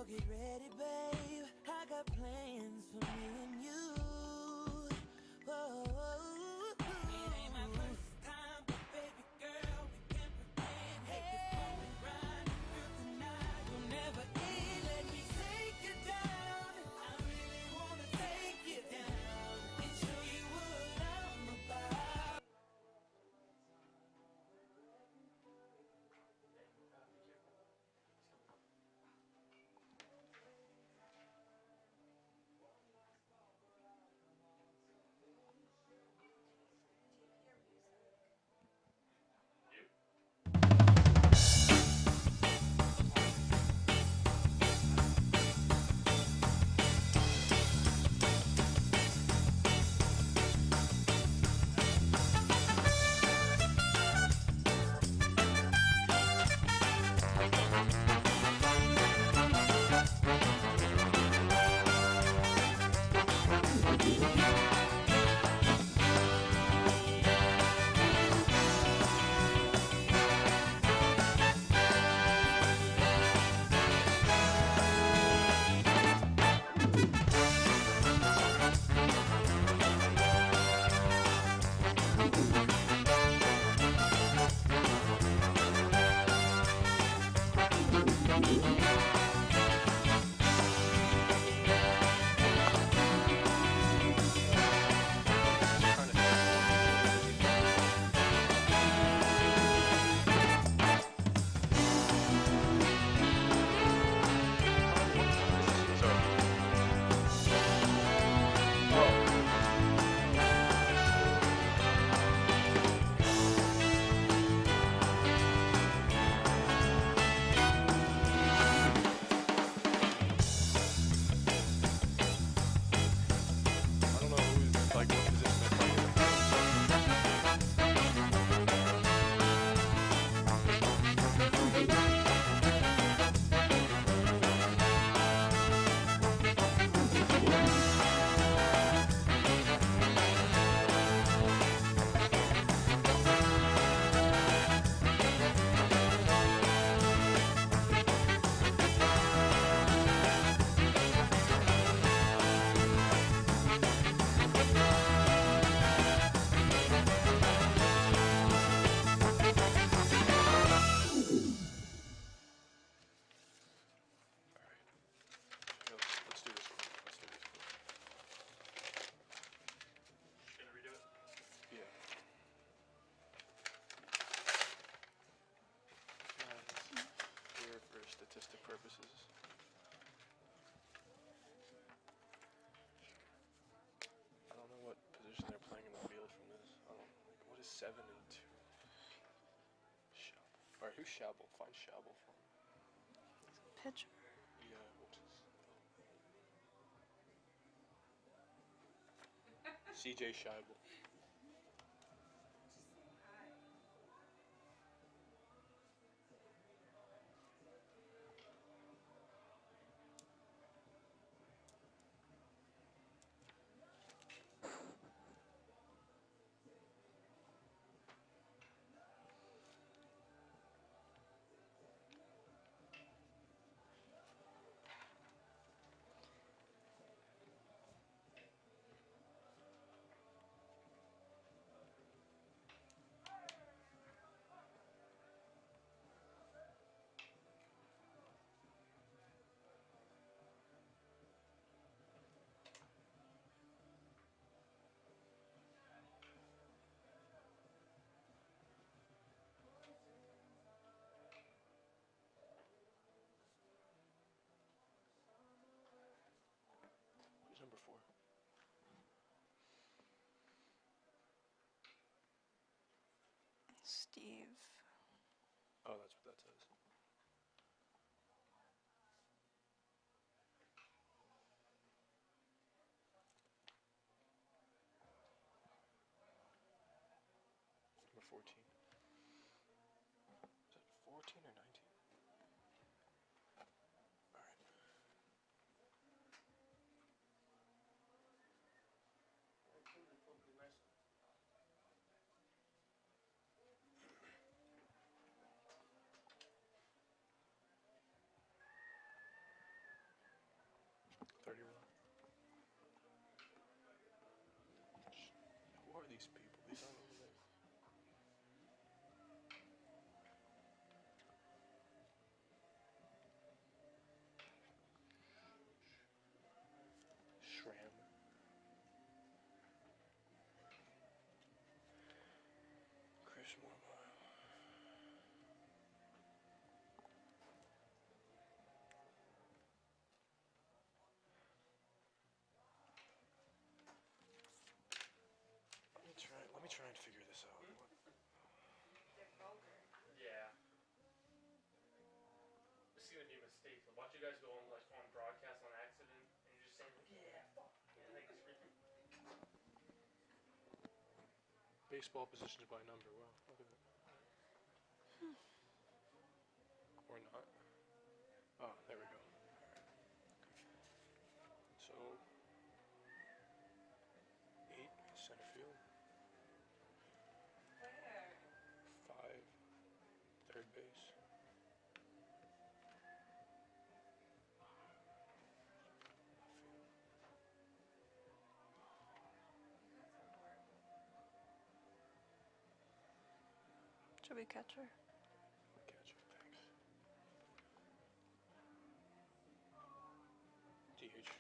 get ready, babe. I got plans for me and you. Whoa. It ain't my first time, but baby girl, we can pretend. Hey, it's going right through tonight. You'll never end. Let me take you down. I really wanna take you down and show you what I'm about. Let's do this one. Gonna redo it? Yeah. Here for statistic purposes. I don't know what position they're playing in the field from this. I don't like what is 7 and 2? Shabble. Alright, who's Shabble? Find Shabble for me. Pitcher. Yeah, which is CJ Scheibel. Who's number 4? Steve. Oh, that's what that says. Number 14. Is it 14 or 19? Alright. these people. These aren't even there. Shram. Chris Mormile. Let me try and figure this out. Yeah. This is gonna be a mistake. I'll watch you guys go on broadcast on accident, and you're just saying yeah, fuck, and like screaming. Baseball positions by number. Wow, look at that. Or not. Oh, there we go. So 8 center field. 5 third base. Should be catcher. Catcher, thanks. DH.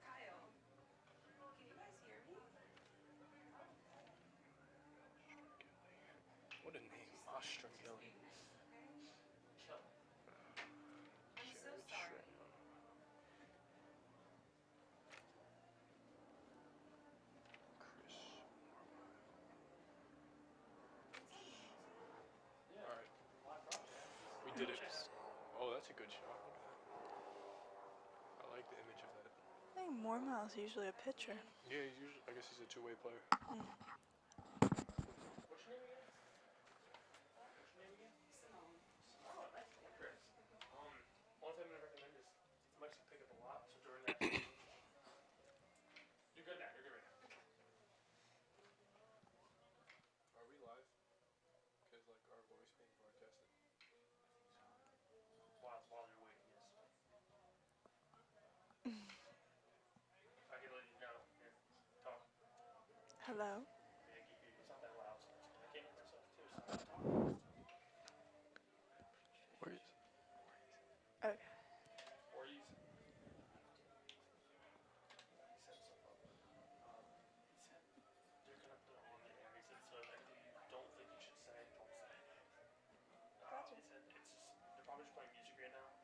Kyle, can you guys hear me? What a name, Ostrangeli. Kill. I'm so Jared sorry. Schramm. Chris Mormile. Yeah. All right, Live broadcast. we did it. Oh, that's a good shot. Look at that. I like the image of that. I think Mormile's usually a pitcher. Yeah, he's usually, I guess he's a two-way player. What's your name again? What's your name again? Simone. Oh, nice to meet Chris. One thing I'm gonna recommend is these mics will pick up a lot, so during that game, you're good now. You're good right now. Are we live? Because like our voice being broadcasted. While you're waiting, yes. I can let you know. Here, talk. Hello. Yeah, it's not that loud, so I can't hear myself too. So I'm talking. Where is? Okay. Or you. He set stuff up. He said they're gonna put it on the air. He said so if anything you don't think you should say, don't say. Gotcha. He said it's just they're probably just playing music right now,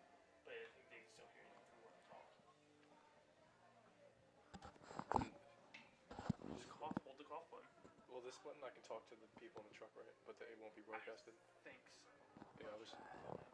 but I think they can still hear you if you want to talk. Just cough. Hold the cough button. Well, this button I can talk to the people in the truck, right? But it won't be broadcasted. Think so. Yeah, I was. Where?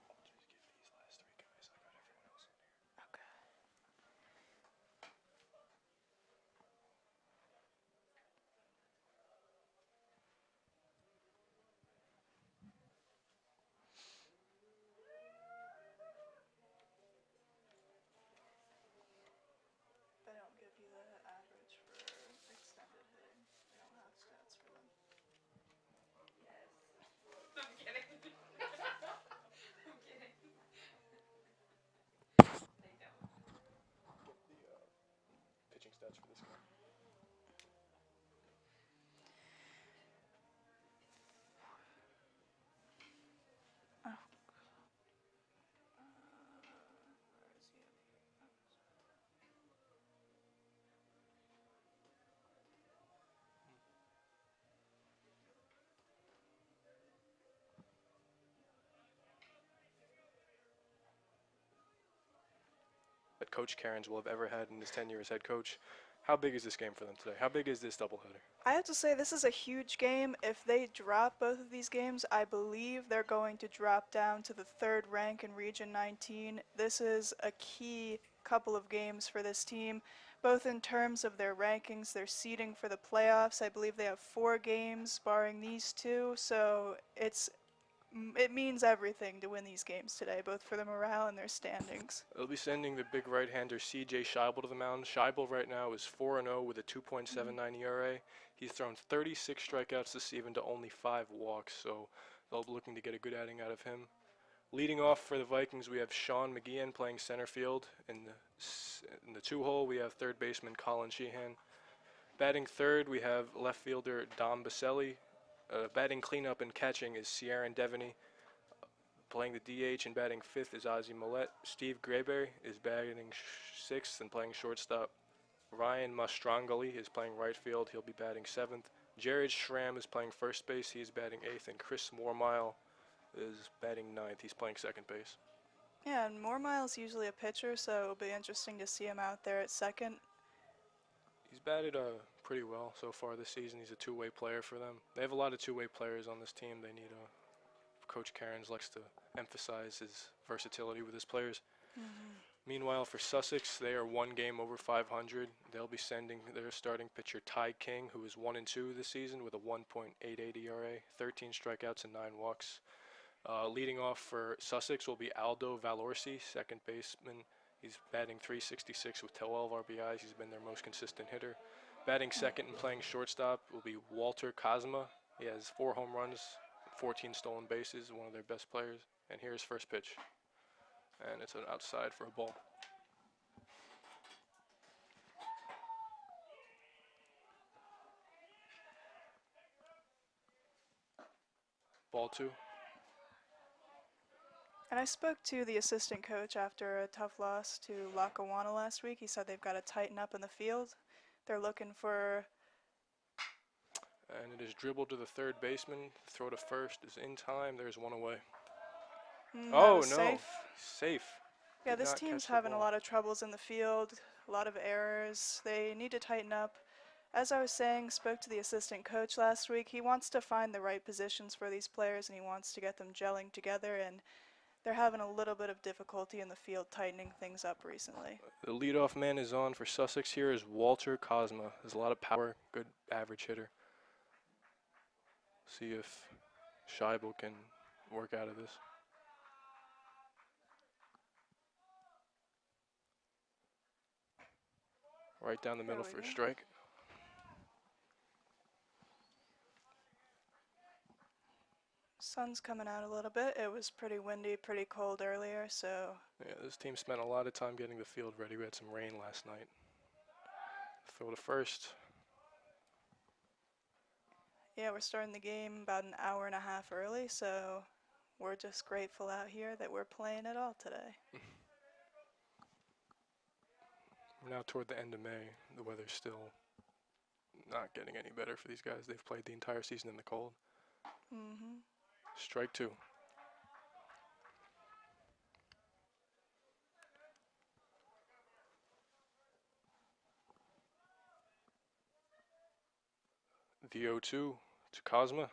I'll just get these last 3 guys. I got everyone else on here. Okay. They don't give you the average for extended hitting. They don't have stats for them. Yes. I'm kidding. I'm kidding. They don't. Get the pitching stats for this guy. Oh. Where is he? That Coach Cairns will have ever had in his tenure as head coach. How big is this game for them today? How big is this doubleheader? I have to say this is a huge game. If they drop both of these games, I believe they're going to drop down to the 3rd rank in Region 19. This is a key couple of games for this team, both in terms of their rankings, their seeding for the playoffs. I believe they have 4 games barring these 2, so it means everything to win these games today, both for the morale and their standings. They'll be sending the big right-hander C.J. Scheibel to the mound. Scheibel right now is 4-0 with a 2.79 ERA. He's thrown 36 strikeouts this season to only 5 walks, so they'll be looking to get a good outing out of him. Leading off for the Vikings, we have Sean McGeehan playing center field. In the 2-hole, we have third baseman Colin Sheehan. Batting third, we have left fielder Dom Baselli. Batting cleanup and catching is Sierran Devaney. Playing the DH and batting fifth is Ozzie Millette. Steve Grayberry is batting sixth and playing shortstop. Ryan Mastrangoli is playing right field. He'll be batting seventh. Jared Schramm is playing first base. He's batting eighth. And Chris Mormile is batting ninth. He's playing second base. Yeah, and Mormile's usually a pitcher, so it'll be interesting to see him out there at second. He's batted pretty well so far this season. He's a two-way player for them. They have a lot of two-way players on this team. They need Coach Cairns likes to emphasize his versatility with his players. Meanwhile, for Sussex, they are 1 game over 500. They'll be sending their starting pitcher Ty King, who is 1-2 this season with a 1.88 ERA, 13 strikeouts and 9 walks. Leading off for Sussex will be Aldo Valorsi, second baseman. He's batting .366 with 12 RBIs. He's been their most consistent hitter. Batting second and playing shortstop will be Walter Cosma. He has 4 home runs, 14 stolen bases, one of their best players. And here's first pitch. And it's an outside for a ball. Ball 2. And I spoke to the assistant coach after a tough loss to Lackawanna last week. He said they've got to tighten up in the field. They're looking for... And it is dribbled to the third baseman. Throw to first is in time. There's one away. Oh, no. Safe. Safe. Yeah, Did this not team's catch the having a ball. lot of troubles in the field, a lot of errors. They need to tighten up. As I was saying, spoke to the assistant coach last week. He wants to find the right positions for these players, and he wants to get them gelling together, and they're having a little bit of difficulty in the field tightening things up recently. The leadoff man is on for Sussex here is Walter Cosma. Has a lot of power, good average hitter. See if Scheibel can work out of this. Right down the middle for a strike. Sun's coming out a little bit. It was pretty windy, pretty cold earlier, so... Yeah, this team spent a lot of time getting the field ready. We had some rain last night. Throw to first. Yeah, we're starting the game about an hour and a half early, so we're just grateful out here that we're playing at all today. We're now toward the end of May. The weather's still not getting any better for these guys. They've played the entire season in the cold. Strike 2. The 0-2 to Cosma.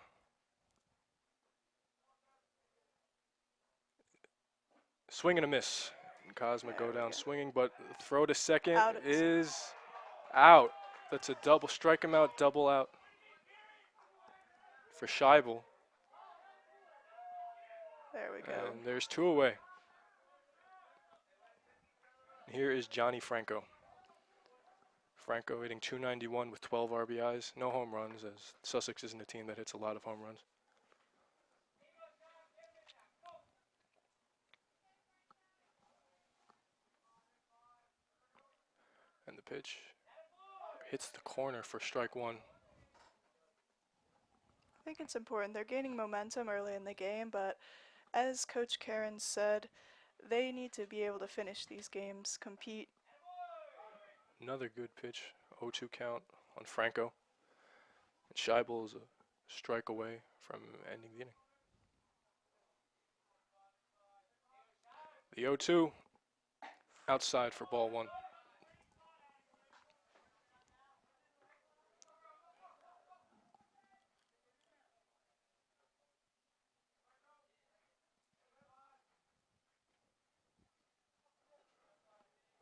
Swing and a miss. And Cosma go down swinging, but throw to second is out. That's a double. Strike him out, double out for Scheibel. There we go. And there's 2 away. Here is Johnny Franco. Franco hitting .291 with 12 RBIs. No home runs, as Sussex isn't a team that hits a lot of home runs. And the pitch hits the corner for strike 1. I think it's important. They're gaining momentum early in the game, but as Coach Cairns said, they need to be able to finish these games, compete. Another good pitch, 0-2 count on Franco. And Scheibel is a strike away from ending the inning. The 0-2 outside for ball 1.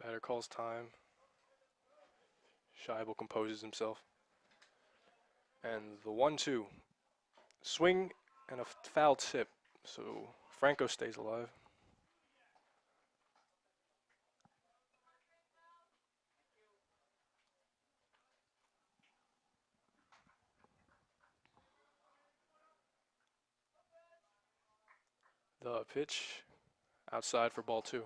Batter calls time. Scheibel composes himself. And the 1-2. Swing and a foul tip. So Franco stays alive. The pitch outside for ball 2.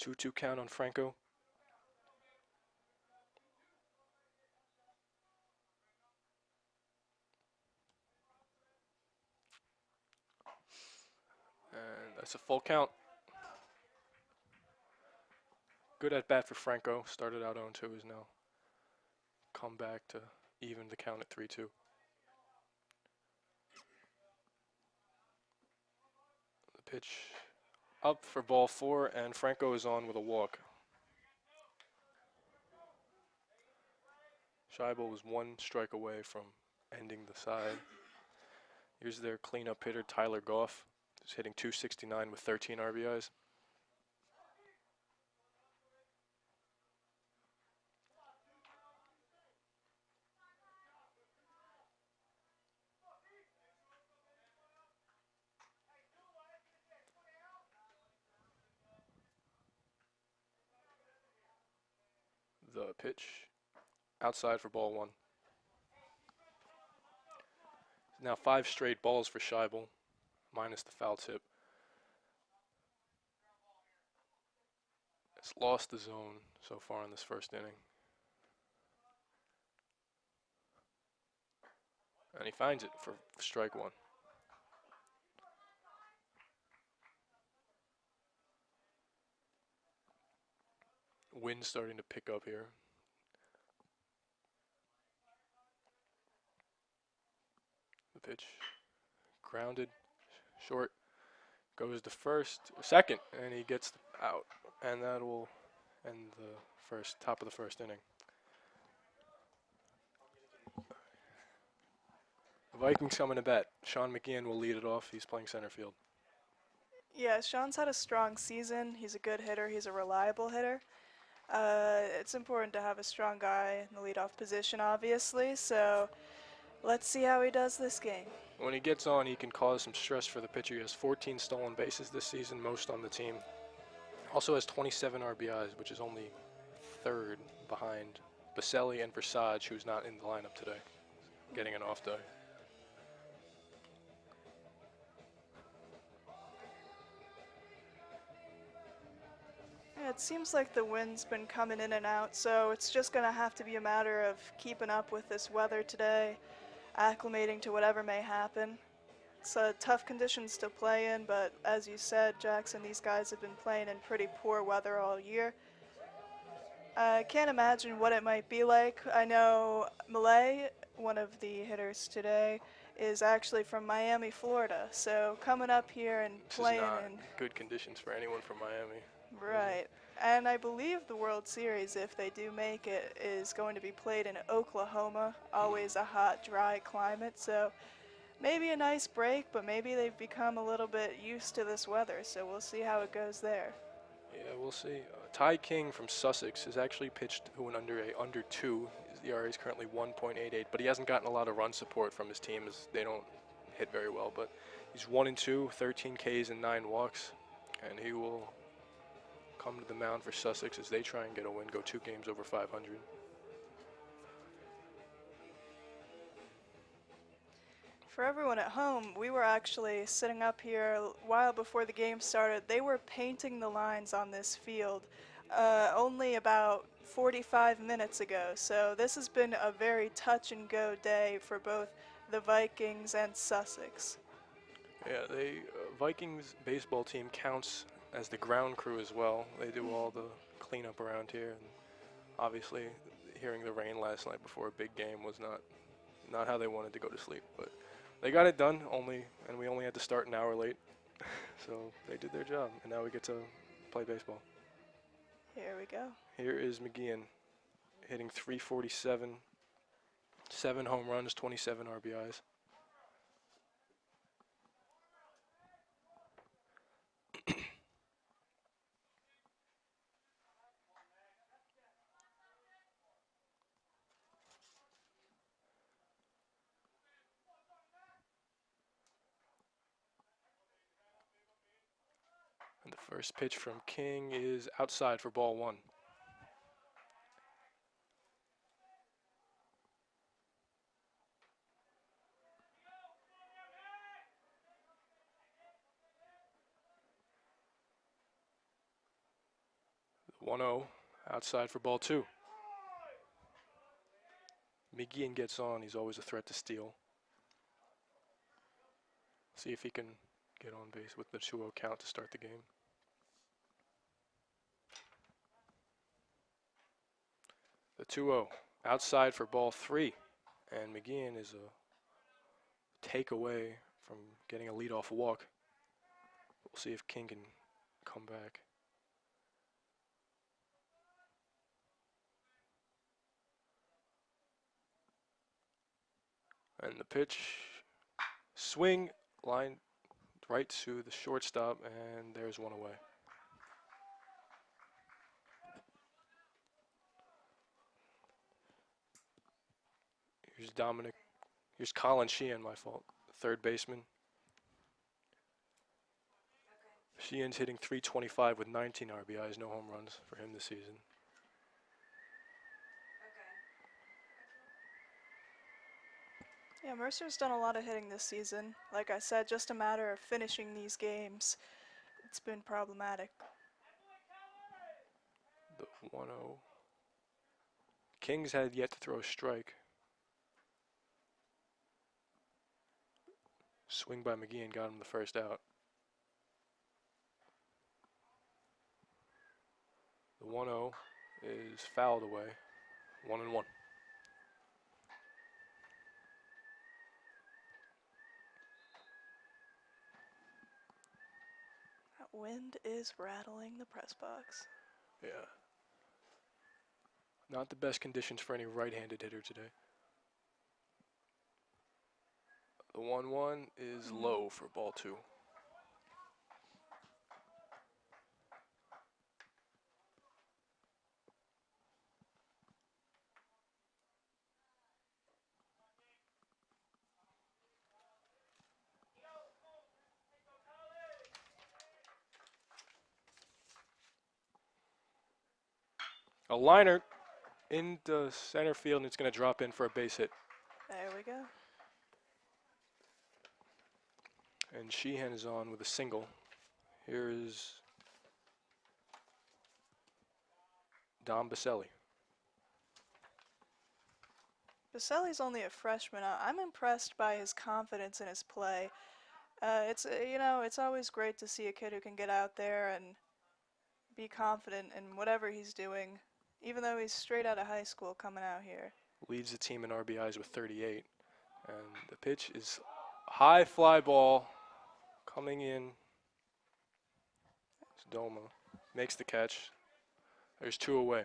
2-2 count on Franco. And that's a full count. Good at bat for Franco. Started out 0-2, is now come back to even the count at 3-2. The pitch up for ball 4, and Franco is on with a walk. Scheibel was 1 strike away from ending the side. Here's their cleanup hitter, Tyler Goff, who's hitting .269 with 13 RBIs. The pitch outside for ball 1. Now 5 straight balls for Scheibel, minus the foul tip. It's lost the zone so far in this first inning. And he finds it for strike 1. Wind starting to pick up here. The pitch grounded, short, goes to second, and he gets out. And that will end the top of the first inning. The Vikings coming to bat. Sean McGeehan will lead it off. He's playing center field. Yeah, Sean's had a strong season. He's a good hitter. He's a reliable hitter. It's important to have a strong guy in the leadoff position, obviously, so let's see how he does this game. When he gets on, he can cause some stress for the pitcher. He has 14 stolen bases this season, most on the team. Also has 27 RBIs, which is only 3rd behind Baselli and Versage, who's not in the lineup today, getting an off day. Yeah, it seems like the wind's been coming in and out, so it's just going to have to be a matter of keeping up with this weather today, acclimating to whatever may happen. It's tough conditions to play in, but as you said, Jackson, these guys have been playing in pretty poor weather all year. I can't imagine what it might be like. I know Malay, one of the hitters today, is actually from Miami, Florida, so coming up here and playing This is not in good conditions for anyone from Miami. right. And I believe the World Series, if they do make it, is going to be played in Oklahoma, always a hot, dry climate, so maybe a nice break, but maybe they've become a little bit used to this weather, so we'll see how it goes there. Yeah, we'll see. Ty King from Sussex has actually pitched to an under 2. His ERA is currently 1.88, but he hasn't gotten a lot of run support from his team as they don't hit very well. But he's 1-2, 13 Ks and 9 walks, and he will come to the mound for Sussex as they try and get a win, go 2 games over 500. For everyone at home, we were actually sitting up here a while before the game started. They were painting the lines on this field only about 45 minutes ago. So this has been a very touch and go day for both the Vikings and Sussex. Yeah, the Vikings baseball team counts as the ground crew as well. They do all the cleanup around here, and obviously hearing the rain last night before a big game was not how they wanted to go to sleep, but they got it done, and we only had to start an hour late. So they did their job, and now we get to play baseball. Here we go. Here is McGeehan hitting .347, 7 home runs, 27 RBIs. And the first pitch from King is outside for ball 1. The 1-0 outside for ball 2. McGeehan gets on. He's always a threat to steal. See if he can get on base with the 2-0 count to start the game. The 2-0 outside for ball 3. And McGeehan is a takeaway from getting a leadoff walk. We'll see if King can come back. And the pitch, swing, line right to the shortstop, and there's one away. Here's Colin Sheehan, my fault, third baseman. Sheehan's hitting .325 with 19 RBIs, no home runs for him this season. Yeah, Mercer's done a lot of hitting this season. Like I said, just a matter of finishing these games. It's been problematic. The 1-0. Kings had yet to throw a strike. Swing by McGeehan got him the first out. The 1-0 is fouled away. 1-1. That wind is rattling the press box. Yeah. Not the best conditions for any right-handed hitter today. The 1-1 is low for ball 2. A liner into center field, and it's going to drop in for a base hit. There we go. And Sheehan is on with a single. Here is Dom Baselli. Baselli's only a freshman. I'm impressed by his confidence in his play. It's always great to see a kid who can get out there and be confident in whatever he's doing, even though he's straight out of high school coming out here. Leads the team in RBIs with 38. And the pitch is high fly ball coming in. It's Doma. Makes the catch. There's 2 away.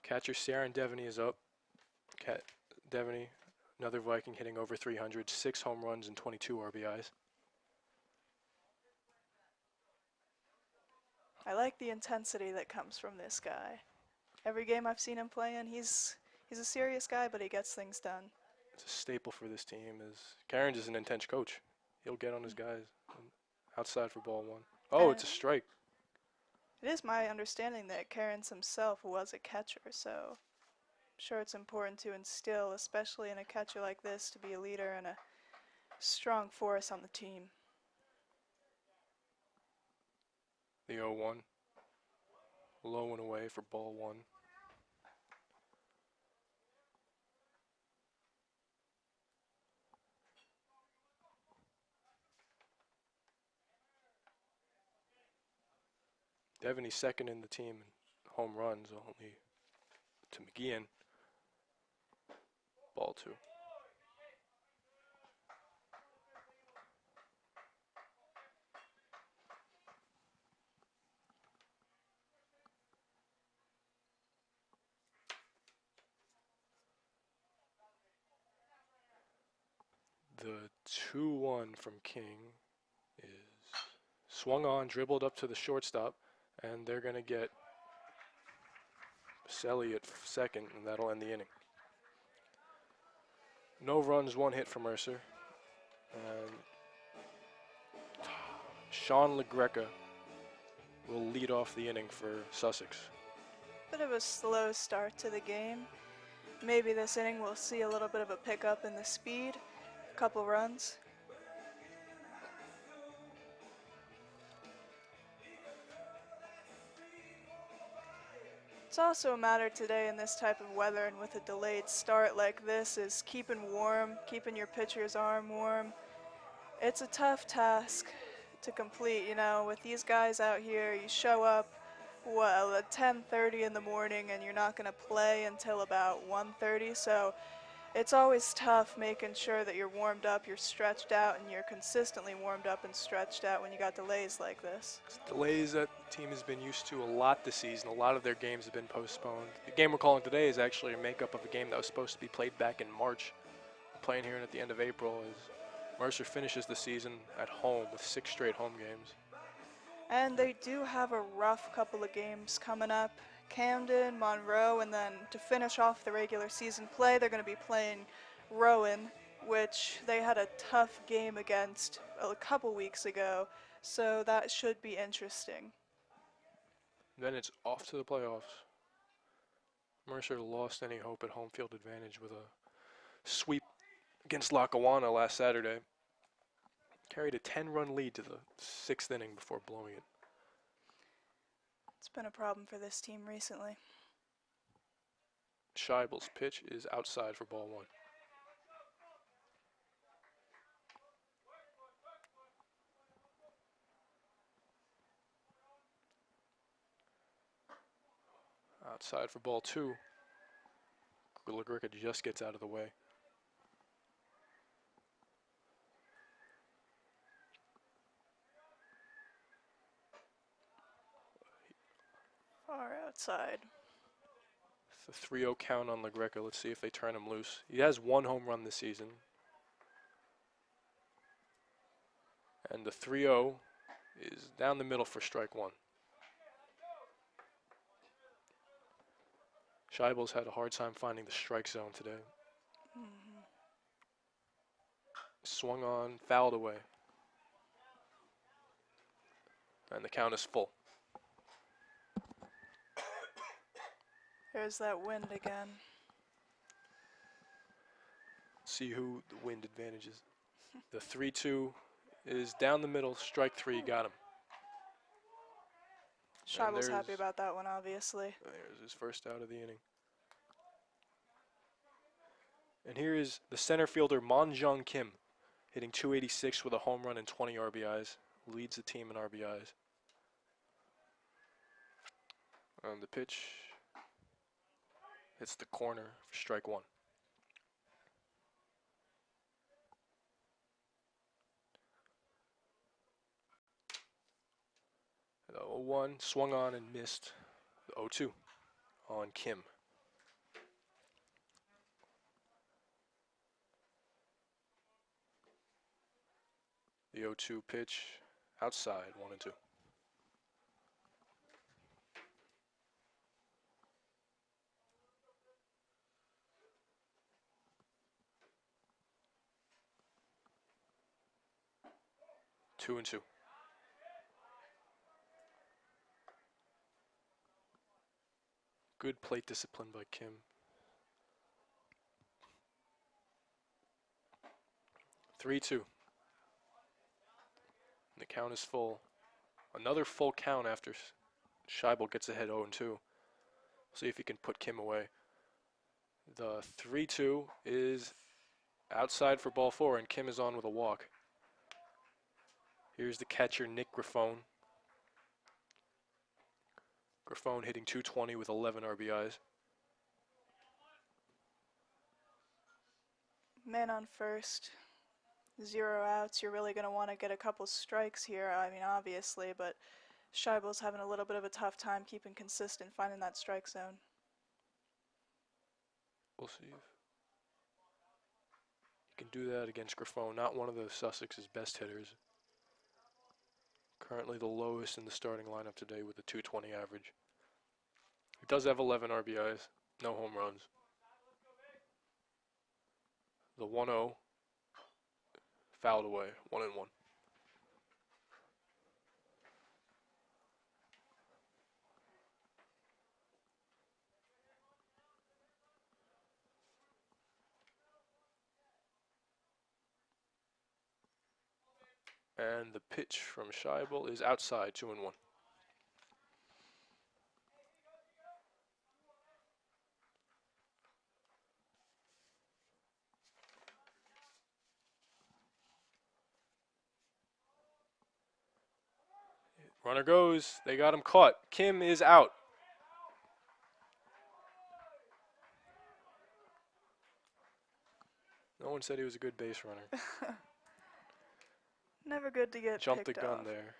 Catcher Saren Devaney is up. Devaney, another Viking hitting over 300, 6 home runs and 22 RBIs. I like the intensity that comes from this guy. Every game I've seen him play in, he's a serious guy, but he gets things done. It's a staple for this team. Cairns is an intense coach. He'll get on his guys. Outside for ball 1. Oh, it's a strike. It is my understanding that Cairns himself was a catcher, so I'm sure it's important to instill, especially in a catcher like this, to be a leader and a strong force on the team. The 0-1. Low and away for ball 1. Devaney's second in the team in home runs, only to McGeehan. Ball 2. The 2-1 from King is swung on, dribbled up to the shortstop, and they're going to get Baselli at second, and that'll end the inning. No runs, 1 hit for Mercer. And Sean LaGreca will lead off the inning for Sussex. Bit of a slow start to the game. Maybe this inning we'll see a little bit of a pickup in the speed, a couple runs. It's also a matter today in this type of weather and with a delayed start like this is keeping warm, keeping your pitcher's arm warm. It's a tough task to complete, you know, with these guys out here. You show up, well, at 10:30 in the morning and you're not going to play until about 1:30, so it's always tough making sure that you're warmed up, you're stretched out, and you're consistently warmed up and stretched out when you got delays like this. It's delays that the team has been used to a lot this season. A lot of their games have been postponed. The game we're calling today is actually a makeup of a game that was supposed to be played back in March, playing here at the end of April as Mercer finishes the season at home with 6 straight home games. And they do have a rough couple of games coming up. Camden, Monroe, and then to finish off the regular season play, they're going to be playing Rowan, which they had a tough game against a couple weeks ago, so that should be interesting. Then it's off to the playoffs. Mercer lost any hope at home field advantage with a sweep against Lackawanna last Saturday. Carried a 10-run lead to the 6th inning before blowing it. It's been a problem for this team recently. Scheibel's pitch is outside for ball 1. Outside for ball 2. LaGreca just gets out of the way. Far outside. The 3-0 count on LaGreca. Let's see if they turn him loose. He has 1 home run this season. And the 3-0 is down the middle for strike 1. Scheibel's had a hard time finding the strike zone today. Swung on, fouled away. And the count is full. There's that wind again. See who the wind advantages. The 3-2 is down the middle, strike 3, got him. Scheibel's happy there's- about that one, obviously. There's his first out of the inning. And here is the center fielder, Monjung Kim, hitting .286 with a home run and 20 RBIs. Leads the team in RBIs. And the pitch hits the corner for strike 1. The 0-1 swung on and missed. The 0-2 on Kim. The 0-2 pitch outside, 1-2. Two and two. Good plate discipline by Kim. 3-2. The count is full. Another full count after Scheibel gets ahead 0-2. See if he can put Kim away. The 3-2 is outside for ball 4, and Kim is on with a walk. Here's the catcher, Nick Grifone. Grifone hitting .220 with 11 RBIs. Man on first. 0 outs. You're really going to want to get a couple strikes here. I mean, obviously, but Scheibel's having a little bit of a tough time keeping consistent, finding that strike zone. We'll see if he can do that against Grifone. Not one of the Sussex's best hitters. Currently the lowest in the starting lineup today with a .220 average. He does have 11 RBIs, no home runs. The 1-0 fouled away, 1-1. And the pitch from Scheibel is outside, 2-1. Runner goes. They got him caught. Kim is out. No one said he was a good base runner. Never good to get Jumped the picked gun off. there.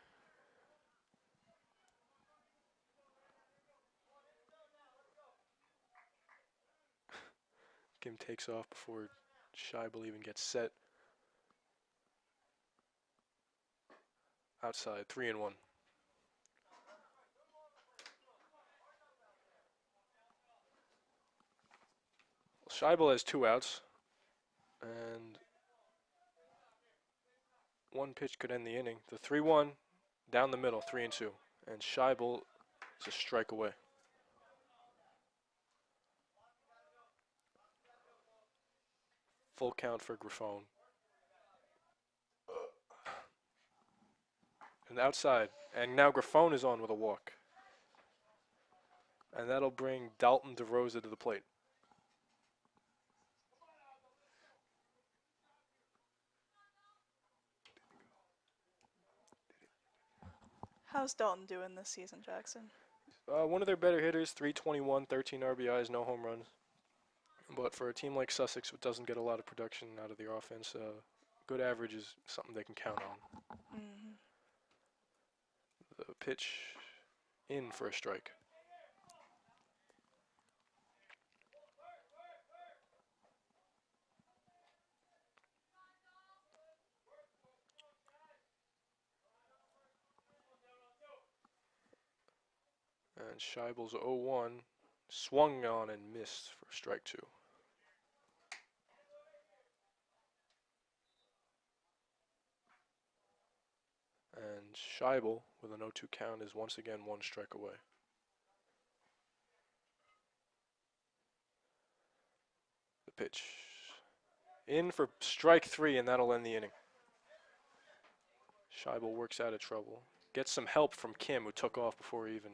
Kim takes off before Scheibel even gets set. Outside, 3-1. Scheibel has 2 outs, and one pitch could end the inning. The 3-1 down the middle, 3-2, and Scheibel is a strike away. Full count for Grifone. And outside, and now Grifone is on with a walk, and that'll bring Dalton DeRosa to the plate. How's Dalton doing this season, Jackson? One of their better hitters, 321, 13 RBIs, no home runs. But for a team like Sussex, which doesn't get a lot of production out of their offense, good average is something they can count on. Mm-hmm. The pitch in for a strike. And Scheibel's 0-1, swung on and missed for strike 2. And Scheibel, with an 0-2 count, is once again 1 strike away. The pitch in for strike 3, and that'll end the inning. Scheibel works out of trouble. Gets some help from Kim, who took off before he even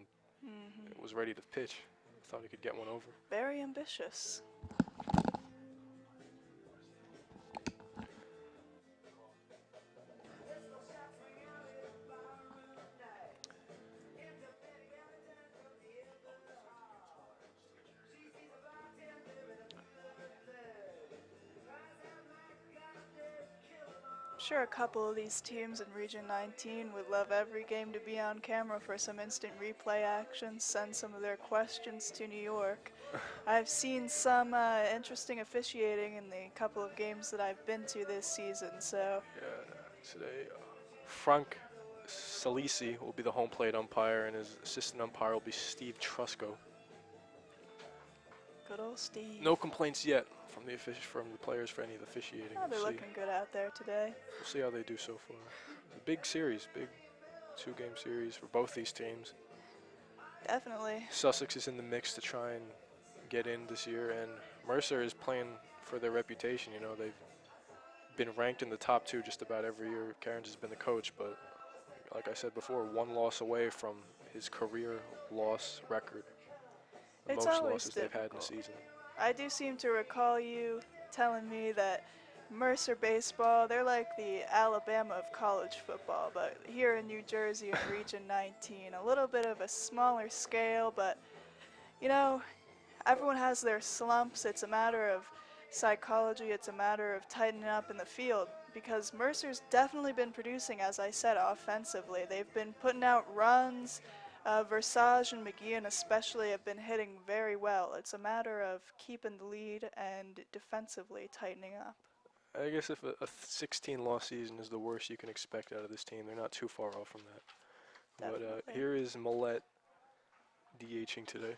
was ready to pitch. Thought he could get one over. Very ambitious. I'm sure a couple of these teams in Region 19 would love every game to be on camera for some instant replay action, send some of their questions to New York. I've seen some interesting officiating in the couple of games that I've been to this season, so... Yeah, today, Frank Salisi will be the home plate umpire, and his assistant umpire will be Steve Trusco. Good old Steve. No complaints yet from the players for any of the officiating. Oh, they're looking good out there today. We'll see how they do so far. It's a big series, big 2-game series for both these teams. Definitely. Sussex is in the mix to try and get in this year, and Mercer is playing for their reputation. You know, they've been ranked in the top 2 just about every year. Cairns has been the coach, but like I said before, 1 loss away from his career loss record. The It's most always losses they've had in the difficult. season. I do seem to recall you telling me that Mercer Baseball, they're like the Alabama of college football, but here in New Jersey in Region 19, a little bit of a smaller scale, but, you know, everyone has their slumps. It's a matter of psychology. It's a matter of tightening up in the field, because Mercer's definitely been producing, as I said, offensively. They've been putting out runs. Versage and McGeehan especially have been hitting very well. It's a matter of keeping the lead and defensively tightening up. I guess if a 16-loss season is the worst you can expect out of this team, they're not too far off from that. Definitely. But here is Millette DHing today.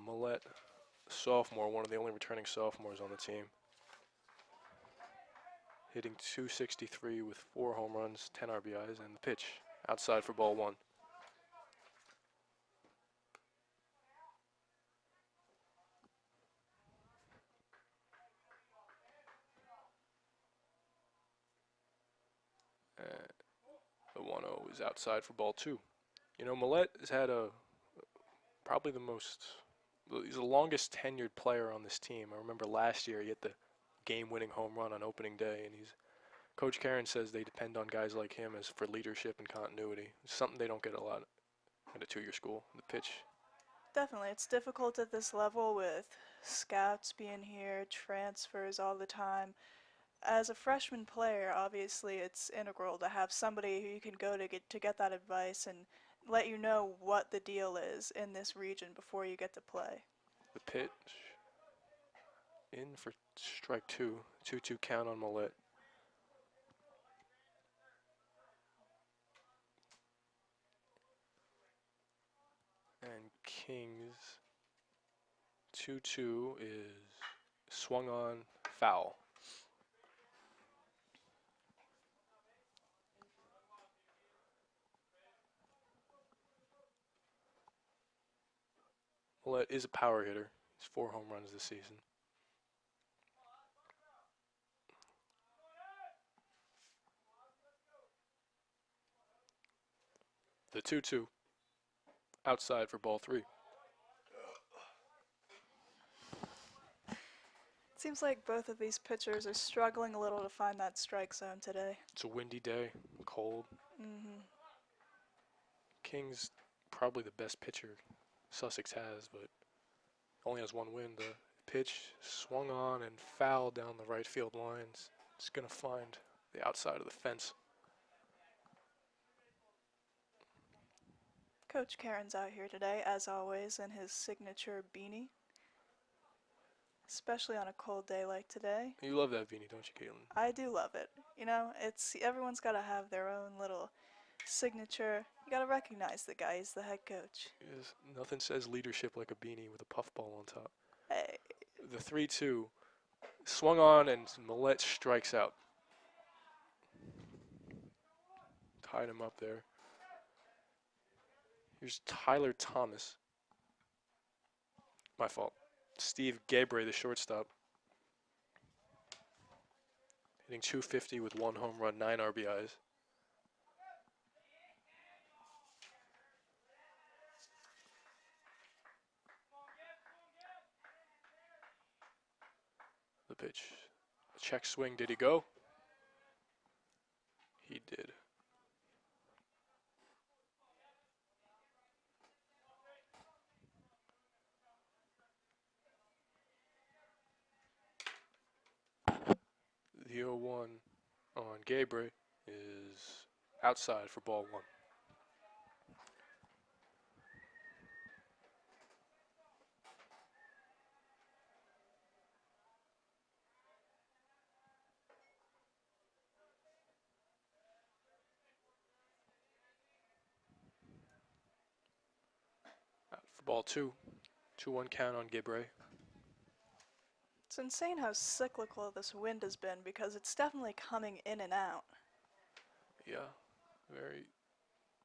Millette, sophomore, one of the only returning sophomores on the team. Hitting .263 with 4 home runs, 10 RBIs, and the pitch outside for ball 1. is outside for ball 2. You know, Millette has had probably he's the longest tenured player on this team. I remember last year he hit the game-winning home run on opening day, and Coach Karen says they depend on guys like him as for leadership and continuity. It's something they don't get a lot at a two-year school. The pitch. Definitely, it's difficult at this level with scouts being here, transfers all the time. As a freshman player, obviously it's integral to have somebody who you can go to get that advice and let you know what the deal is in this region before you get to play. The pitch. In for strike 2. 2-2 count on Millette. And King's 2-2 is swung on, foul. Millette is a power hitter. He's 4 home runs this season. The 2-2 outside for ball 3. Seems like both of these pitchers are struggling a little to find that strike zone today. It's a windy day, cold. Mm-hmm. King's probably the best pitcher Sussex has, but only has 1 win. The pitch swung on and fouled down the right field lines. It's going to find the outside of the fence. Coach Karen's out here today, as always, in his signature beanie. Especially on a cold day like today. You love that beanie, don't you, Caitlin? I do love it. You know, everyone's got to have their own little signature. You got to recognize the guy. He's the head coach. Yes, nothing says leadership like a beanie with a puffball on top. Hey. The 3-2 swung on and Millette strikes out. Tied him up there. Here's Tyler Thomas. My fault. Steve Gabre, the shortstop. Hitting .250 with 1 home run, 9 RBIs. The pitch. Check swing, did he go? He did. The 0-1 on Gabre is outside for ball 1. Out for ball 2. 2-1 count on Gabre. It's insane how cyclical this wind has been because it's definitely coming in and out. Yeah, very.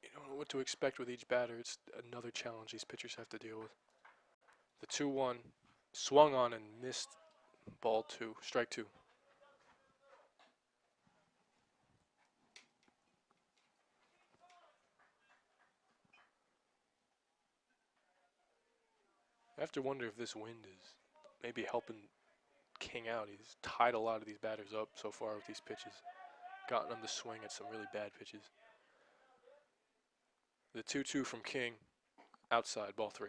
You don't know what to expect with each batter. It's another challenge these pitchers have to deal with. The 2-1 swung on and missed ball 2, strike 2. I have to wonder if this wind is maybe helping King out. He's tied a lot of these batters up so far with these pitches. Gotten them to swing at some really bad pitches. The 2-2 from King, outside, ball 3.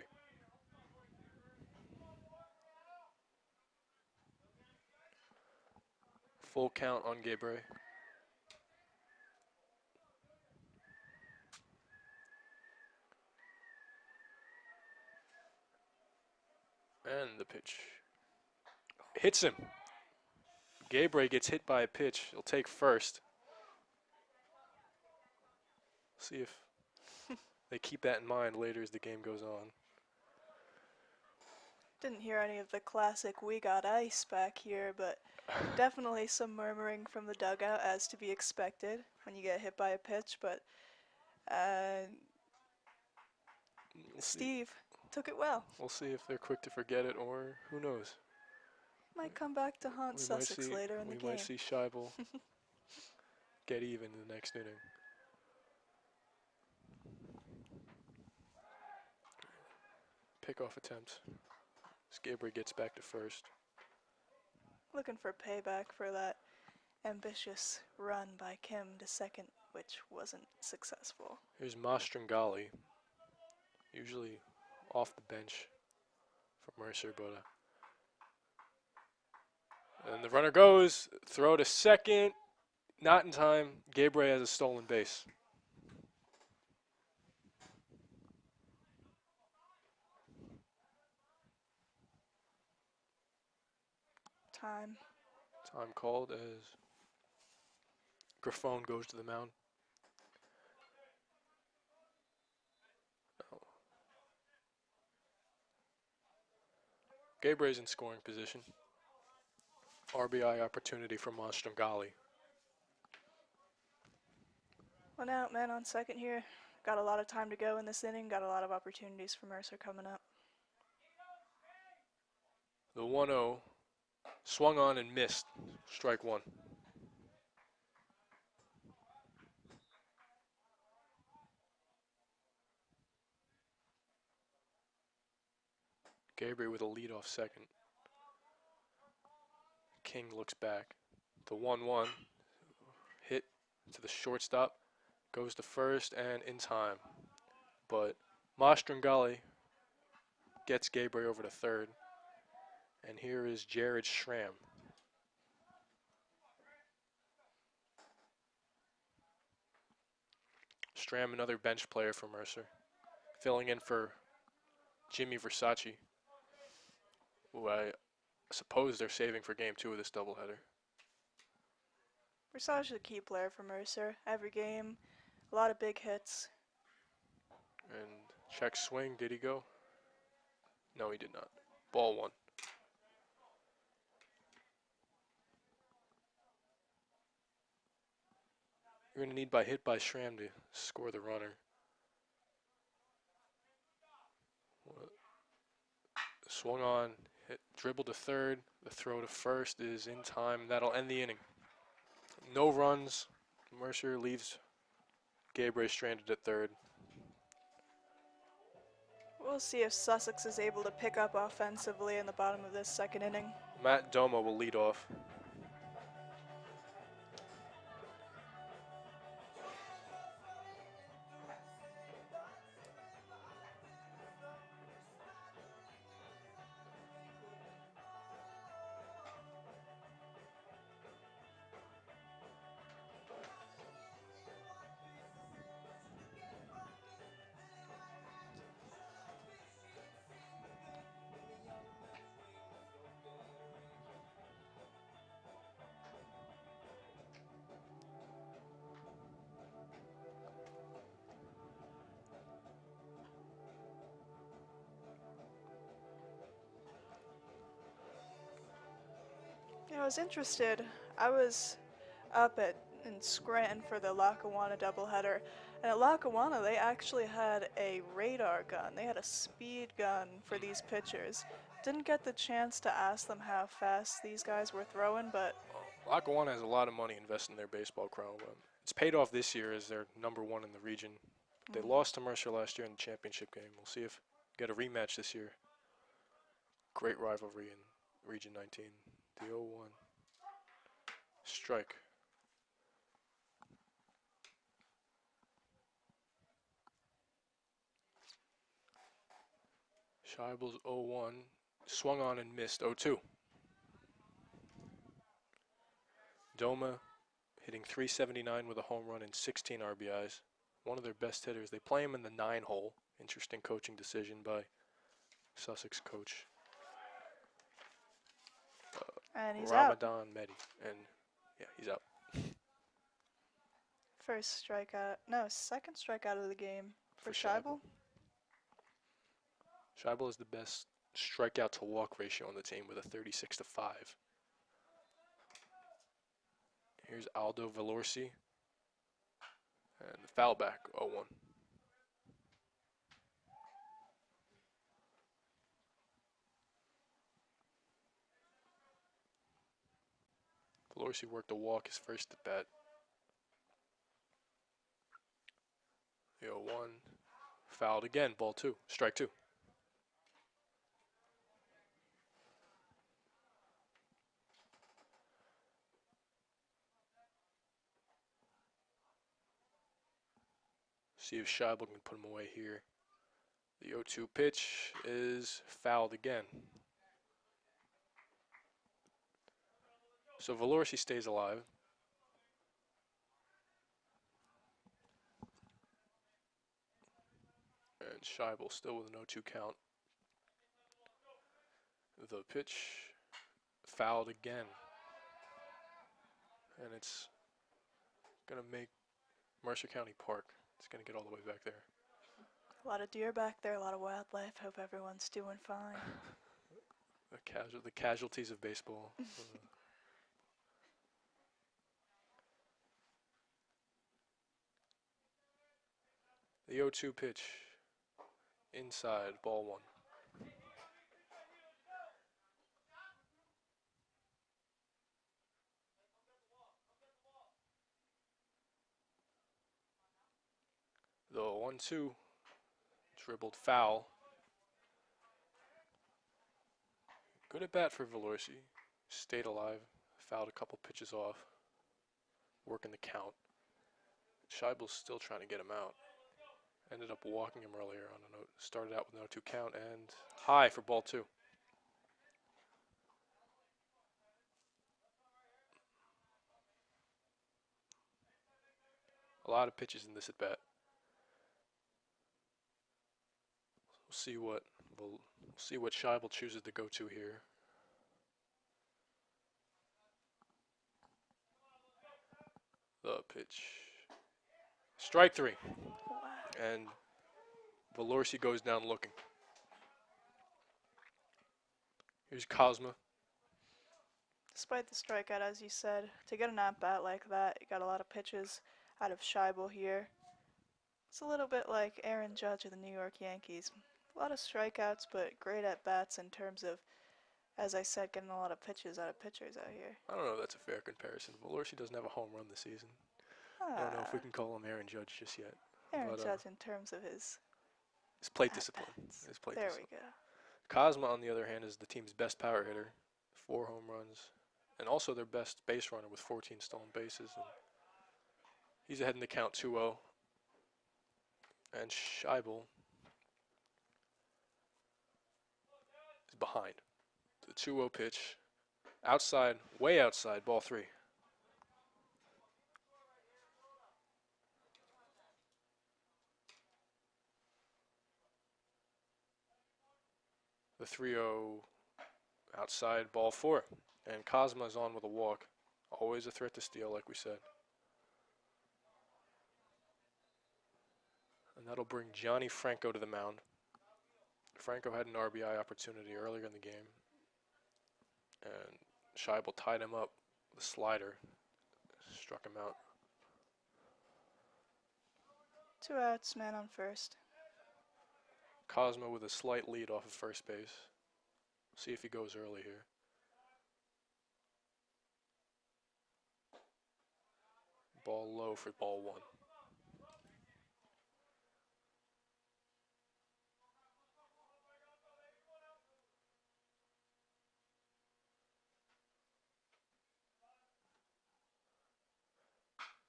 Full count on Gabre. And the pitch. Hits him. Gabre gets hit by a pitch. He'll take first. See if they keep that in mind later as the game goes on. Didn't hear any of the classic "we got ice" back here, but definitely some murmuring from the dugout as to be expected when you get hit by a pitch, but We'll Steve took it well. We'll see if they're quick to forget it or who knows. Might come back to haunt Sussex later in the game. We might see Scheibel get even in the next inning. pickoff attempt. As Gabriel gets back to first. Looking for payback for that ambitious run by Kim to second, which wasn't successful. Here's Mastrangali, usually off the bench for Mercer, but and the runner goes, throw to second, not in time. Gabriel has a stolen base. Time. Time called as Grafone goes to the mound. Gabriel's in scoring position. RBI opportunity for Mastrangali. One out, man on second here. Got a lot of time to go in this inning. Got a lot of opportunities for Mercer coming up. The 1-0 swung on and missed. Strike one. Gabriel with a leadoff second. King looks back. The 1-1 hit to the shortstop. Goes to first and in time. But Mastrangali gets Gabriel over to third. And here is Jared Schramm. Schramm, another bench player for Mercer. Filling in for Jimmy Versace, who I suppose they're saving for game 2 of this doubleheader. Versace is a key player for Mercer. Every game, a lot of big hits. And check swing, did he go? No, he did not. Ball one. You're going to need by hit by Schramm to score the runner. Swung on, hit, dribble to third. The throw to first is in time. That'll end the inning. No runs. Mercer leaves Gabriel stranded at third. We'll see if Sussex is able to pick up offensively in the bottom of this second inning. Matt Doma will lead off. I was interested. I was up in Scranton for the Lackawanna doubleheader, and at Lackawanna they actually had a radar gun. They had a speed gun for these pitchers. Didn't get the chance to ask them how fast these guys were throwing, but Lackawanna has a lot of money invested in their baseball crowd. It's paid off this year as they're number one in the region. They lost to Mercer last year in the championship game. We'll see if we get a rematch this year. Great rivalry in Region 19. The 0-1. Strike. Scheibel's 0-1. Swung on and missed. 0-2. Doma hitting .379 with a home run and 16 RBIs. One of their best hitters. They play him in the 9-hole. Interesting coaching decision by Sussex coach and he's out. Ramadan Mehdi. And yeah, he's out. First strikeout. No, second strikeout of the game for Scheibel. Scheibel. Scheibel is the best strikeout to walk ratio on the team with a 36-5. Here's Aldo Valorsi. And the foul back, 0-1. Valorsi worked a walk his first at bat. The 0-1. Fouled again, ball 2. Strike 2. See if Scheibel can put him away here. The 0-2 pitch is fouled again. So Valorsi stays alive. And Scheibel still with an 0-2 count. The pitch fouled again. And it's going to make Mercer County Park. It's going to get all the way back there. A lot of deer back there, a lot of wildlife. Hope everyone's doing fine. The casualties of baseball. The 0-2 pitch. Inside, ball 1. The 1-2 dribbled foul. Good at bat for Valorsi. Stayed alive. Fouled a couple pitches off. Working the count. Scheibel's still trying to get him out. Ended up walking him earlier on a note. Started out with an 0-2 count and high for ball 2. A lot of pitches in this at bat. We'll see what Scheibel chooses to go to here. The pitch. Strike 3. Wow. And Valorsi goes down looking. Here's Cosma. Despite the strikeout, as you said, to get an at-bat like that, you got a lot of pitches out of Scheibel here. It's a little bit like Aaron Judge of the New York Yankees. A lot of strikeouts, but great at-bats in terms of, as I said, getting a lot of pitches out of pitchers out here. I don't know if that's a fair comparison. Valorsi doesn't have a home run this season. I don't know if we can call him Aaron Judge just yet. Aaron but, Judge in terms of his plate discipline. at-bats. His plate There discipline. we go. Cosma, on the other hand, is the team's best power hitter. 4 home runs. And also their best base runner with 14 stolen bases. And he's ahead in the count 2-0. And Scheibel is behind. The 2-0 pitch. Outside, way outside, ball 3. The 3-0 outside, ball 4. And Cosma is on with a walk. Always a threat to steal, like we said. And that'll bring Johnny Franco to the mound. Franco had an RBI opportunity earlier in the game. And Scheibel tied him up with a slider. Struck him out. 2 outs, man on first. Cosma with a slight lead off of first base. See if he goes early here. Ball low for ball 1.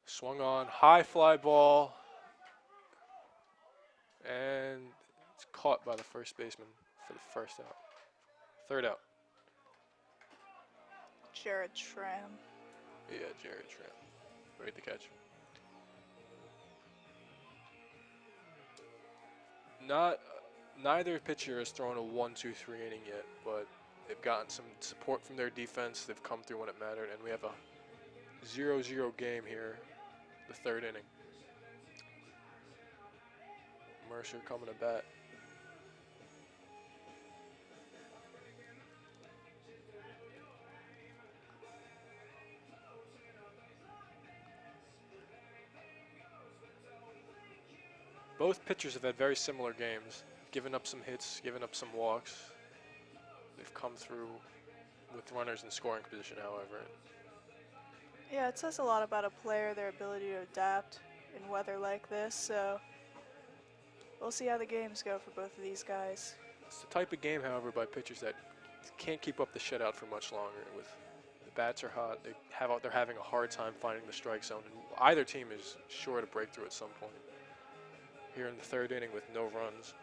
Swung on, high fly ball. And it's caught by the first baseman for the first out. 3rd out. Jared Schramm. Yeah, Jared Schramm. Great to catch. Neither pitcher has thrown a 1-2-3 inning yet, but they've gotten some support from their defense. They've come through when it mattered, and we have a 0-0 game here, the 3rd inning. Mercer coming to bat. Both pitchers have had very similar games, given up some hits, given up some walks. They've come through with runners in scoring position, however. Yeah, it says a lot about a player, their ability to adapt in weather like this, so we'll see how the games go for both of these guys. It's the type of game, however, by pitchers that can't keep up the shutout for much longer. With the bats are hot, they're having a hard time finding the strike zone, and either team is sure to break through at some point. here in the third inning with no runs.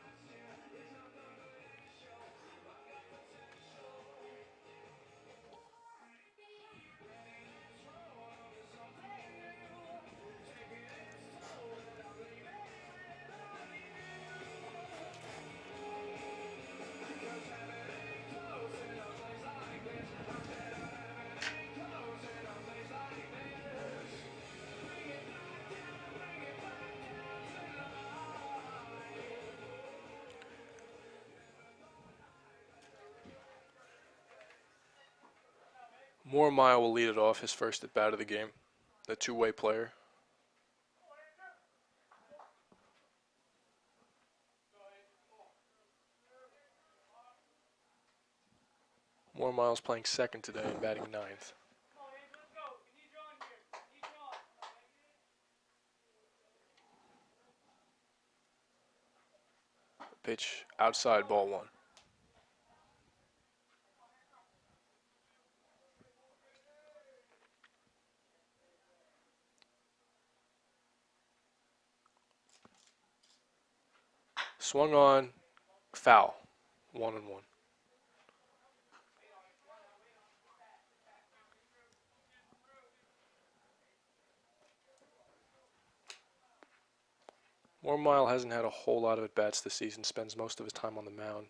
Mormile will lead it off, his first at bat of the game, the two-way player. Mormile's playing second today and batting ninth. Pitch outside, ball one. Swung on, foul, 1-1. Mormile hasn't had a whole lot of at-bats this season, spends most of his time on the mound.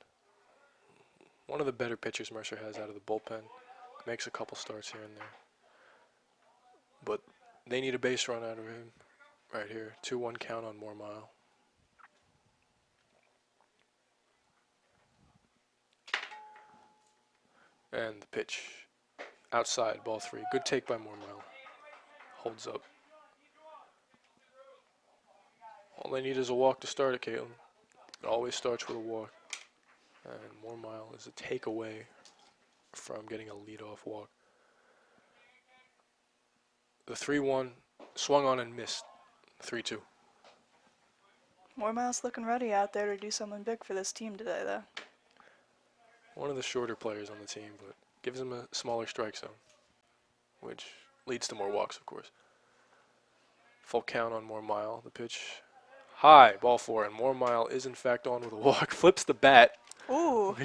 One of the better pitchers Mercer has out of the bullpen. Makes a couple starts here and there. But they need a base run out of him right here. 2-1 count on Mormile. And the pitch outside, ball three. Good take by Mormile. Holds up. All they need is a walk to start it, Caitlin. It always starts with a walk. And Mormile is a takeaway from getting a leadoff walk. The 3-1 swung on and missed. 3-2. Mormile's looking ready out there to do something big for this team today, though. One of the shorter players on the team, but gives him a smaller strike zone, which leads to more walks, of course. Full count on Mormile. The pitch high, ball four, and Mormile is in fact on with a walk. Flips the bat. Ooh.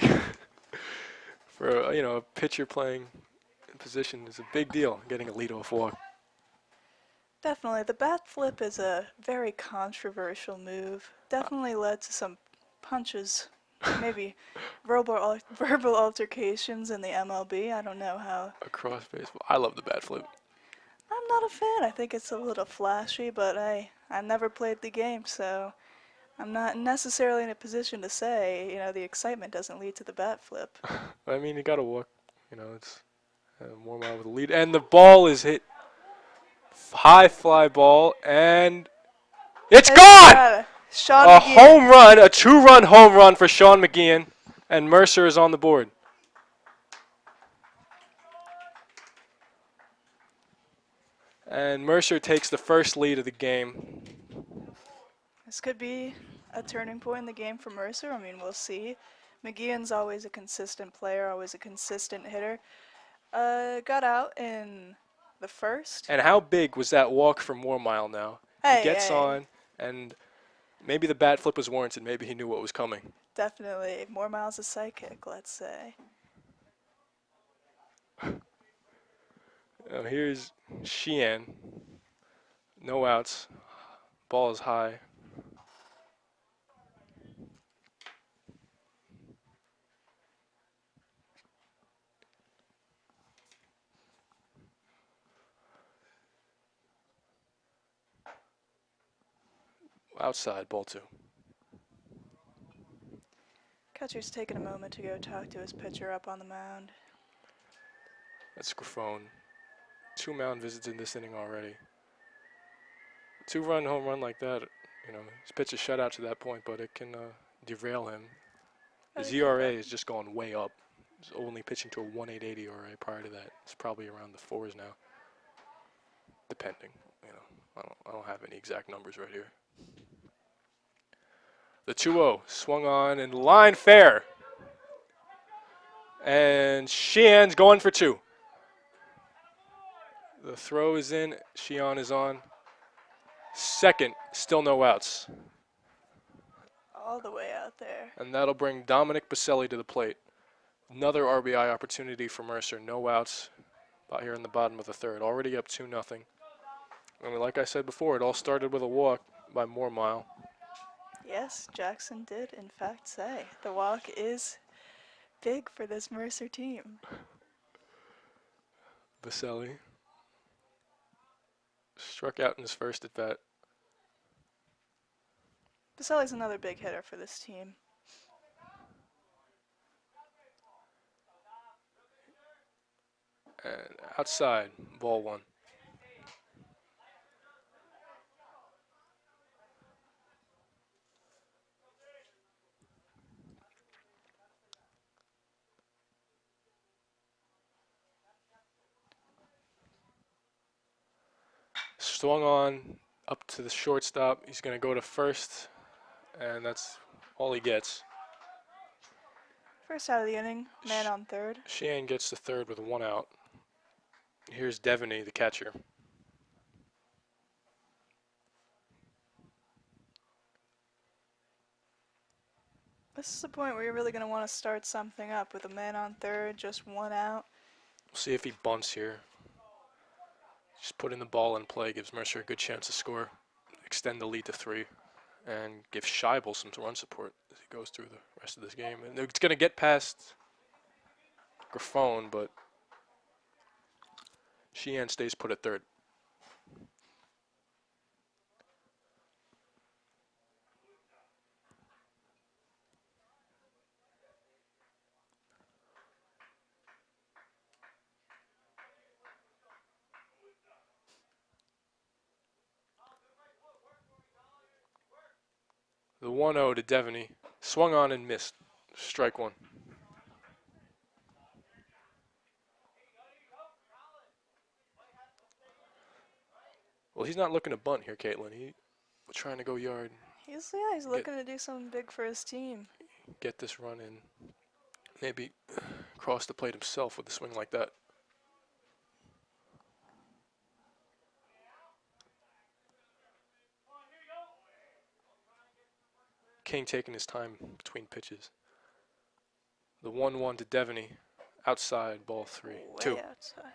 For a pitcher playing in position is a big deal. Getting a leadoff walk. Definitely. The bat flip is a very controversial move. Definitely led to some punches, maybe verbal altercations in the MLB. I don't know how. Across baseball. I love the bat flip. I'm not a fan. I think it's a little flashy, but I never played the game, so I'm not necessarily in a position to say, the excitement doesn't lead to the bat flip. I mean, you got to walk. It's Mormile with a lead. And the ball is hit. High fly ball, and it's gone! Sean A McGeehan. home run, a 2-run home run for Sean McGeehan, and Mercer is on the board. And Mercer takes the first lead of the game. This could be a turning point in the game for Mercer. I mean, we'll see. McGeehan's always a consistent player, always a consistent hitter. Got out in the first. And how big was that walk for Mormile now? Hey, He gets hey. on, and maybe the bat flip was warranted. Maybe he knew what was coming. Definitely. More miles a psychic, let's say. Now here's Sheehan. No outs. Ball is high. Outside, ball two. Catcher's taking a moment to go talk to his pitcher up on the mound. That's Grafone. 2 mound visits in this inning already. 2-run home run like that, his pitch is shut out to that point, but it can derail him. His ERA has just gone way up. He's only pitching to a 1.88 ERA prior to that. It's probably around the 4s now, depending. I don't have any exact numbers right here. The 2-0 swung on and line fair. And Sheehan's going for 2. The throw is in. Sheehan is on. Second, still no outs. All the way out there. And that'll bring Dominic Baselli to the plate. Another RBI opportunity for Mercer. No outs out here in the bottom of the third. Already up 2-0. And like I said before, it all started with a walk by Moormile. Yes, Jackson did in fact say the walk is big for this Mercer team. Baselli struck out in his first at bat. Baselli's another big hitter for this team. And outside, ball one. Swung on up to the shortstop. He's going to go to first, and that's all he gets. First out of the inning, man on third. Sheehan gets to third with 1 out. Here's Devaney, the catcher. This is the point where you're really going to want to start something up with a man on third, just 1 out. We'll see if he bunts here. Just putting the ball in play gives Mercer a good chance to score, extend the lead to 3, and give Scheibel some run support as he goes through the rest of this game. And it's going to get past Grafone, but Sheehan stays put at third. The 1-0 to Devaney. Swung on and missed. Strike one. Well, he's not looking to bunt here, Caitlin. He's trying to go yard, He's looking to do something big for his team. get this run in. Maybe cross the plate himself with a swing like that. King taking his time between pitches. The 1-1 to Devaney. Outside, ball 3. Way 2. outside.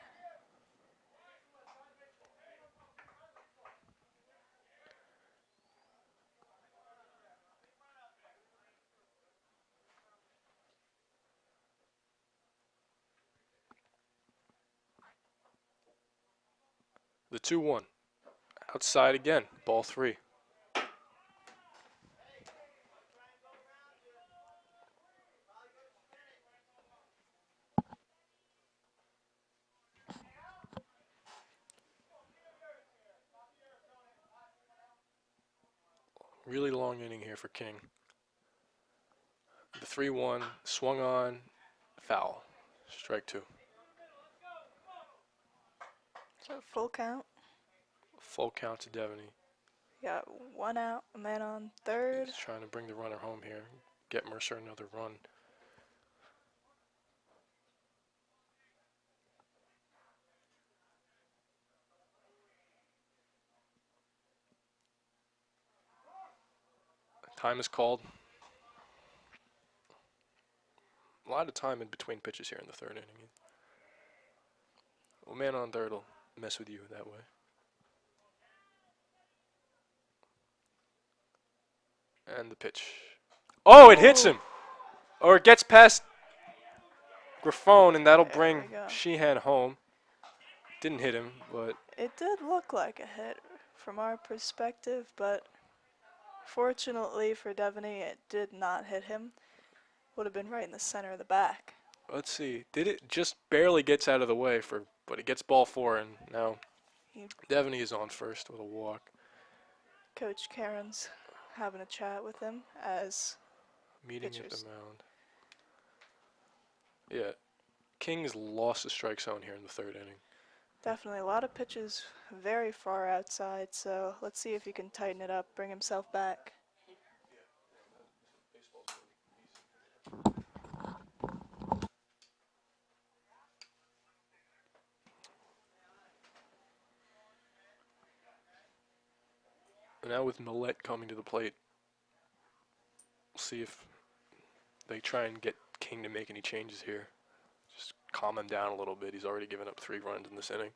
The 2-1. Outside again, ball 3. Really long inning here for King. The 3-1, swung on, foul. Strike 2. So full count. Full count to Devaney. Got 1 out, a man on third. He's trying to bring the runner home here. Get Mercer another run. Time is called. A lot of time in between pitches here in the third inning. Well, man on third will mess with you that way. And the pitch. Oh, it hits him! Or it gets past Grafone, and that'll There bring we go. Sheehan home. Didn't hit him, but It did look like a hit from our perspective, but fortunately for Devaney, it did not hit him. Would have been right in the center of the back. let's see. Did it just barely gets out of the way but it gets ball 4, and now He- Devaney is on first with a walk. Coach Karen's having a chat with him as Meeting at pitchers. the mound. Yeah. King's lost the strike zone here in the third inning. definitely a lot of pitches very far outside, so let's see if he can tighten it up, bring himself back. And now with Millette coming to the plate. see if they try and get King to make any changes here. Just calm him down a little bit. He's already given up 3 runs in this inning.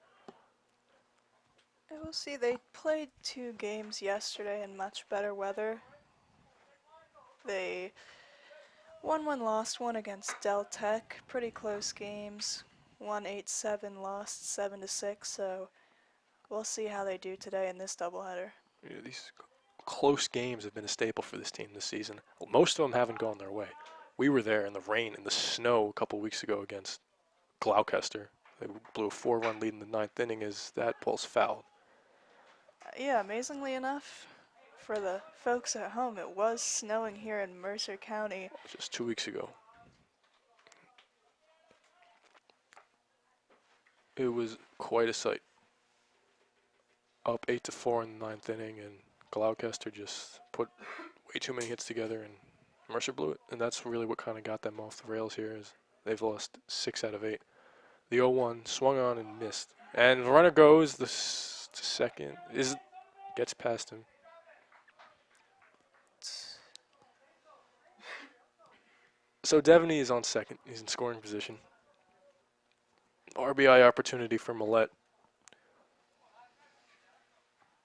And we'll see. They played 2 games yesterday in much better weather. They won one, lost one against Del Tech. Pretty close games. Won 8-7, lost 7-6. So we'll see how they do today in this doubleheader. Yeah, these close games have been a staple for this team this season. Most of them haven't gone their way. We were there in the rain and the snow a couple weeks ago against Gloucester. They blew a 4-run lead in the 9th inning as that ball's fouled. Yeah, amazingly enough, for the folks at home, it was snowing here in Mercer County. Just 2 weeks ago. It was quite a sight. Up 8-4 in the 9th inning, and Gloucester just put way too many hits together, and Mercer blew it. And that's really what kind of got them off the rails here. Is they've lost 6 out of 8. The 0-1 swung on and missed, and the runner goes to second. Gets past him. So Devaney is on second. He's in scoring position. RBI opportunity for Millette.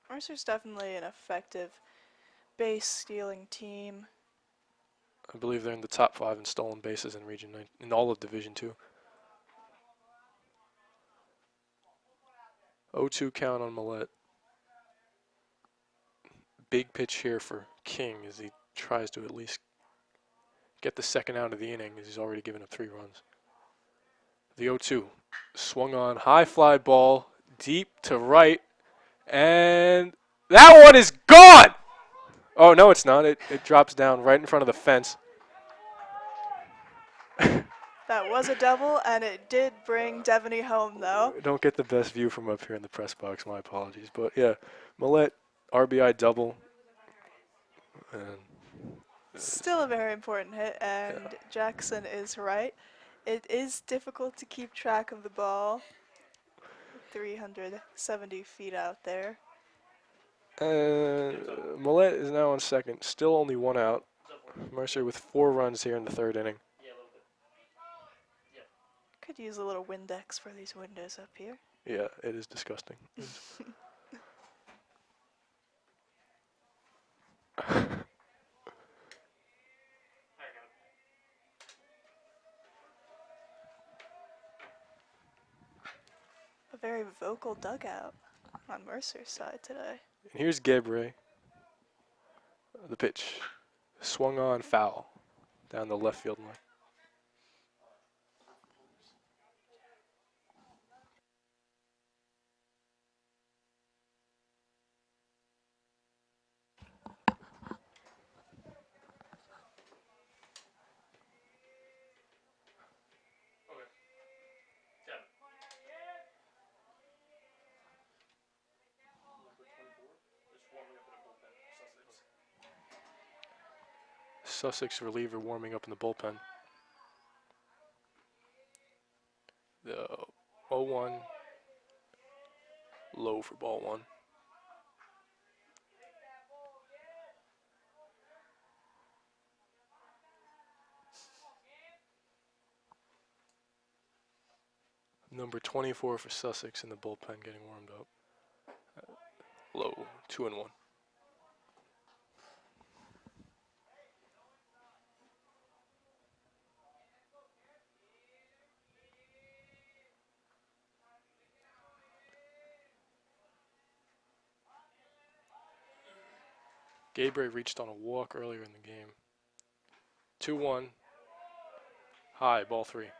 Mercer's definitely an effective base stealing team. I believe they're in the top 5 in stolen bases in Region 9, in all of Division 2. 0-2 count on Millette. Big pitch here for King as he tries to at least get the second out of the inning as he's already given up 3 runs. The 0-2 swung on, high fly ball, deep to right, and that one is gone! Oh, no, it's not. It drops down right in front of the fence. That was a double, and it did bring Devaney home, though. Don't get the best view from up here in the press box, my apologies. But yeah, Millette, RBI double. And Still a very important hit, and Jackson is right. It is difficult to keep track of the ball. 370 feet out there. Millette is now on second. Still only 1 out. Mercer with 4 runs here in the 3rd inning. Yeah, a little bit. Could use a little Windex for these windows up here. Yeah, it is disgusting. I got it. A very vocal dugout on Mercer's side today. And here's Gabriel. The pitch. Swung on, foul. Down the left field line. Okay. 7. Number 24. Just warming up in a bullpen. Sussex reliever warming up in the bullpen. The 0-1 low for ball 1. Number 24 for Sussex in the bullpen getting warmed up. Low, 2-1. Gabriel reached on a walk earlier in the game. 2-1. High, ball 3.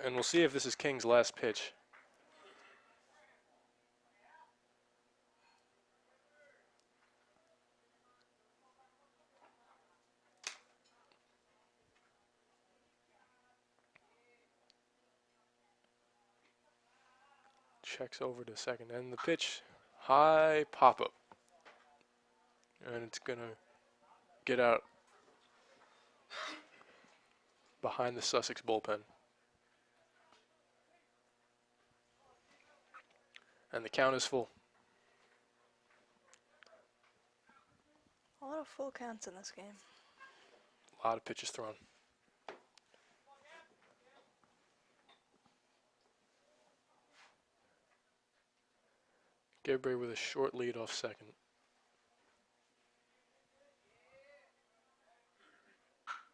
And we'll see if this is King's last pitch. Checks over to second, and the pitch, high pop-up. And it's going to get out behind the Sussex bullpen. And the count is full. of full counts in this game. A lot of pitches thrown. Gabriel with a short lead off second.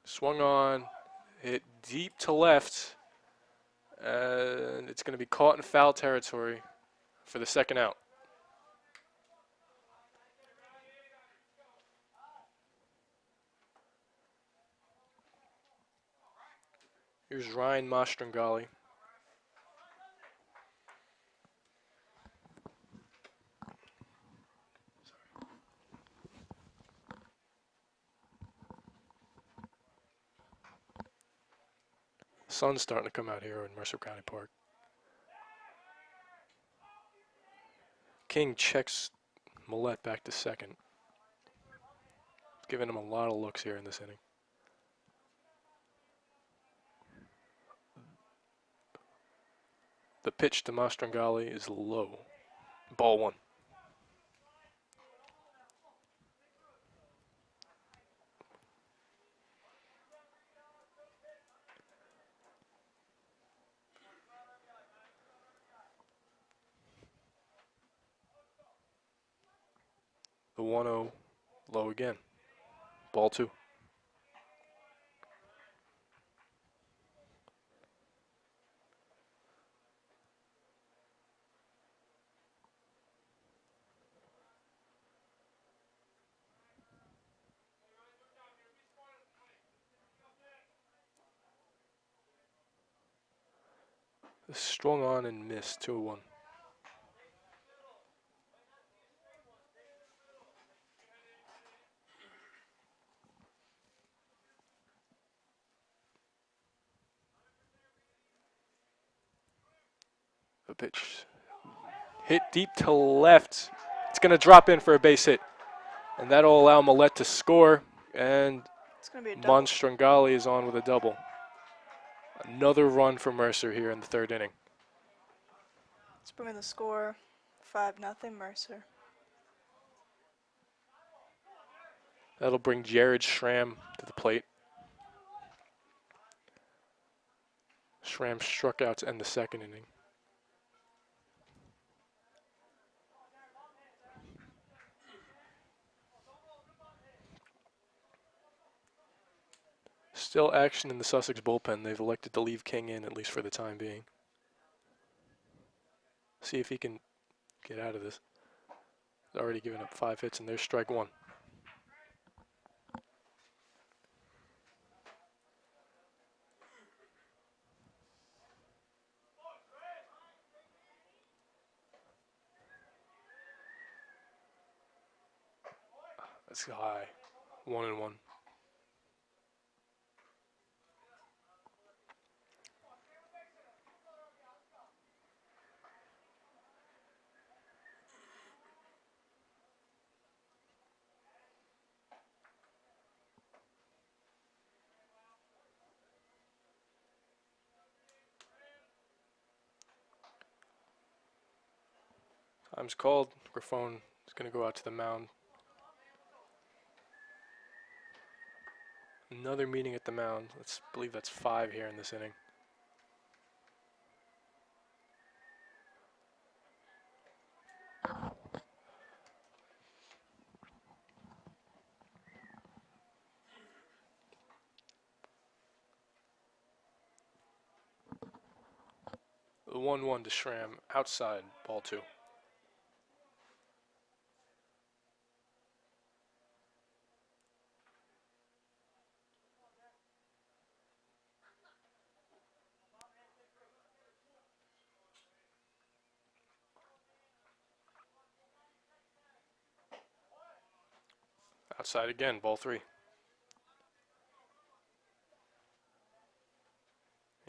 Swung on, hit deep to left, and it's going to be caught in foul territory for the second out. Here's Ryan Mastrangali. Sun's starting to come out here in Mercer County Park. King checks Millette back to second. Giving him a lot of looks here in this inning. The pitch to Mastrangali is low. Ball one. The 1-0 low again. Ball two. Strung on and missed. 2-1. The pitch hit deep to left. It's going to drop in for a base hit. And that'll allow Millette to score. And It's going to be a double. Mastrangali is on with a double. Another run for Mercer here in the third inning. Let's bring in the score. 5-0 Mercer. That'll bring Jared Schramm to the plate. Schramm struck out to end the second inning. Still action in the Sussex bullpen. They've elected to leave King in, at least for the time being. See if he can get out of this. He's already given up 5 hits, and there's strike one. That's high. 1-1. Time's called. Grifone is going to go out to the mound. Another meeting at the mound. Let's believe that's 5 here in this inning. The 1-1 to Schramm, outside, ball 2. Outside again, ball 3.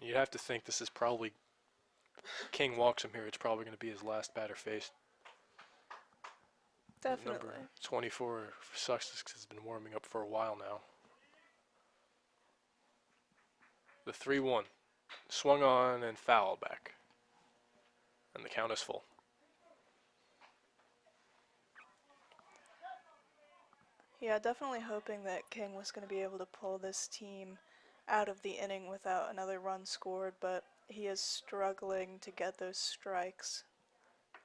You'd have to think this is probably, King walks him here, it's probably going to be his last batter faced. Definitely. Number 24 for Sussex has been warming up for a while now. The 3-1. Swung on and fouled back. And the count is full. Yeah, definitely hoping that King was going to be able to pull this team out of the inning without another run scored, but he is struggling to get those strikes.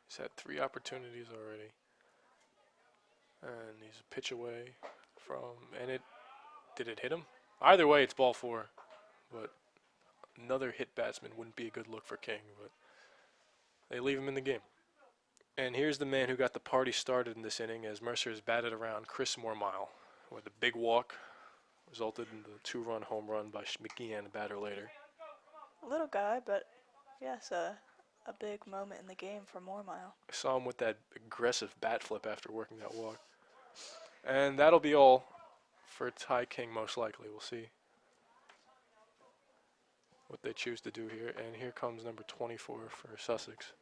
He's had 3 opportunities already. And he's a pitch away from, and did it hit him? Either way, it's ball 4. But another hit batsman wouldn't be a good look for King, but they leave him in the game. And here's the man who got the party started in this inning as Mercer is batted around, Chris Mormile, with a big walk, resulted in the 2-run home run by McGeehan, the batter later. A little guy, but yes, a big moment in the game for Mormile. I saw him with that aggressive bat flip after working that walk. And that'll be all for Ty King, most likely. We'll see what they choose to do here. And here comes number 24 for Sussex.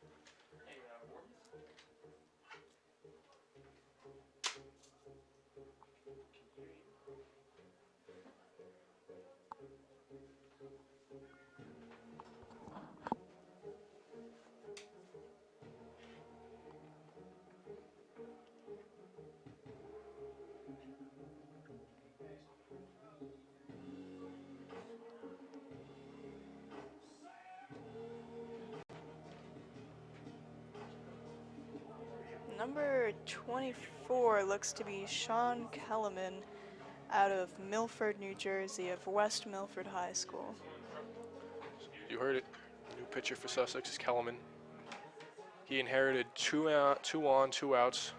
Number 24 looks to be Sean Kellerman out of Milford, New Jersey, of West Milford High School. You heard it. New pitcher for Sussex is Kellerman. He inherited 2 on, 2 outs,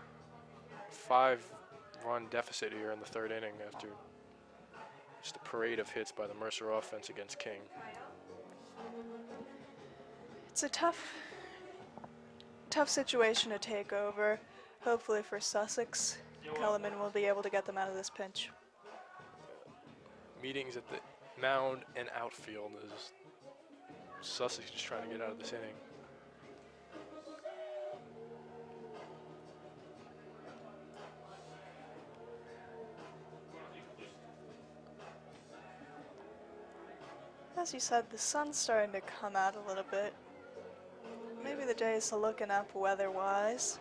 5-run deficit here in the 3rd inning after just a parade of hits by the Mercer offense against King. It's a tough situation to take over. Hopefully for Sussex, Kellerman will be able to get them out of this pinch. Meetings at the mound and outfield is Sussex just trying to get out of this inning. As you said, the sun's starting to come out a little bit. Maybe the day is looking up weather-wise.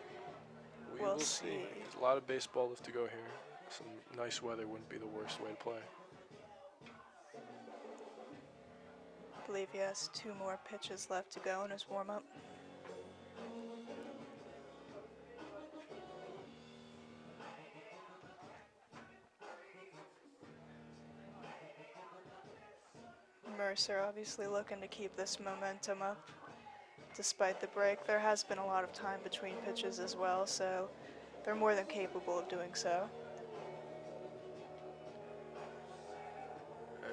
We'll see. There's a lot of baseball left to go here. Some nice weather wouldn't be the worst way to play. I believe he has 2 more pitches left to go in his warm-up. Mercer obviously looking to keep this momentum up. Despite the break, there has been a lot of time between pitches as well, so they're more than capable of doing so.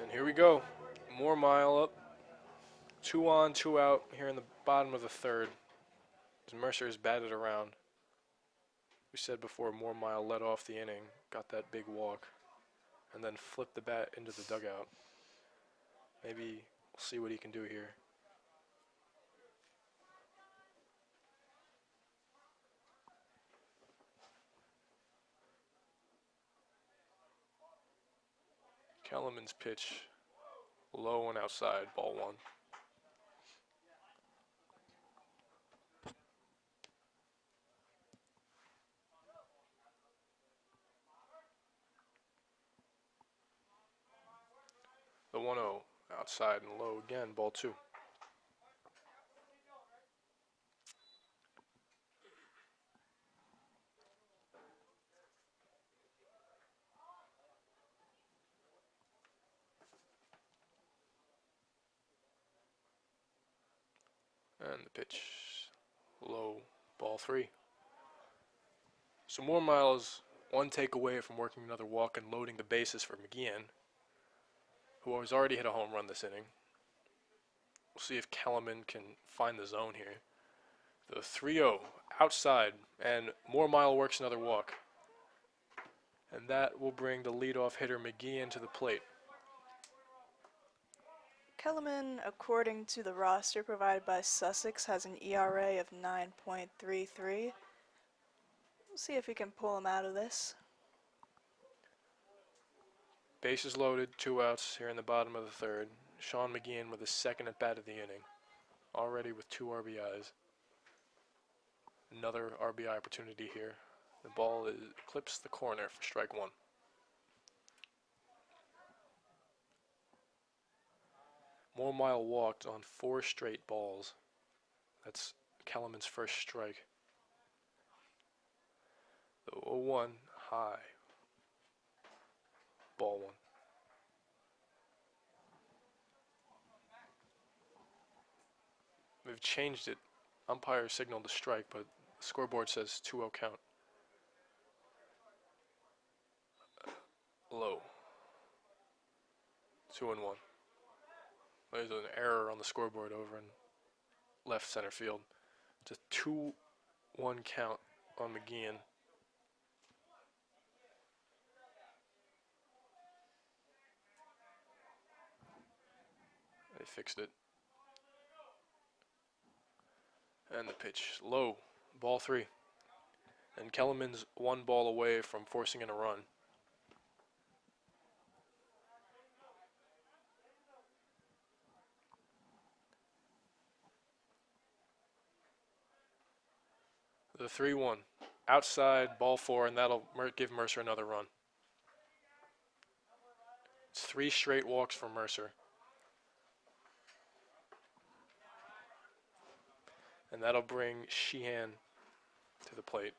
And here we go. Mormile up. 2 on, 2 out here in the bottom of the 3rd. As Mercer is batted around. We said before, Mormile led off the inning, got that big walk, and then flipped the bat into the dugout. Maybe we'll see what he can do here. Kellerman's pitch, low and outside, ball 1. The 1-0, outside and low again, ball 2. And the pitch, low, ball 3. So Mormile is 1 take away from working another walk and loading the bases for McGeehan, who has already hit a home run this inning. We'll see if Kellerman can find the zone here. The 3-0 outside, and Mormile works another walk. And that will bring the leadoff hitter McGeehan to the plate. Kellerman, according to the roster provided by Sussex, has an ERA of 9.33. We'll see if we can pull him out of this. Bases loaded, 2 outs here in the bottom of the 3rd. Sean McGeehan with his 2nd at bat of the inning, already with 2 RBIs. Another RBI opportunity here. The ball clips the corner for strike 1. 1 mile walked on 4 straight balls. That's Kellerman's first strike. The 0-1 high. Ball 1. We've changed it. Umpire signaled the strike, but the scoreboard says 2-0 count. Low. 2-1. There's an error on the scoreboard over in left center field. It's a 2-1 count on McGeehan. They fixed it. And the pitch. Low. Ball 3. And Kellerman's 1 ball away from forcing in a run. The 3-1. Outside, ball 4, and that'll give Mercer another run. It's 3 straight walks for Mercer. And that'll bring Sheehan to the plate.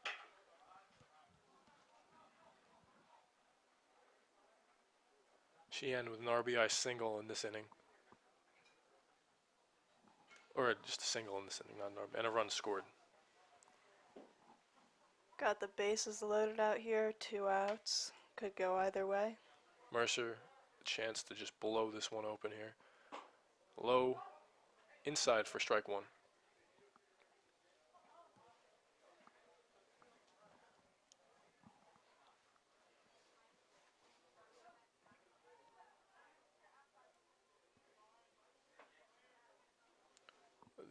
Sheehan with an RBI single in this inning. Or just a single in this inning, not an RBI, and a run scored. Got the bases loaded out here, 2 outs. Could go either way. Mercer, a chance to just blow this one open here. Low, inside for strike 1.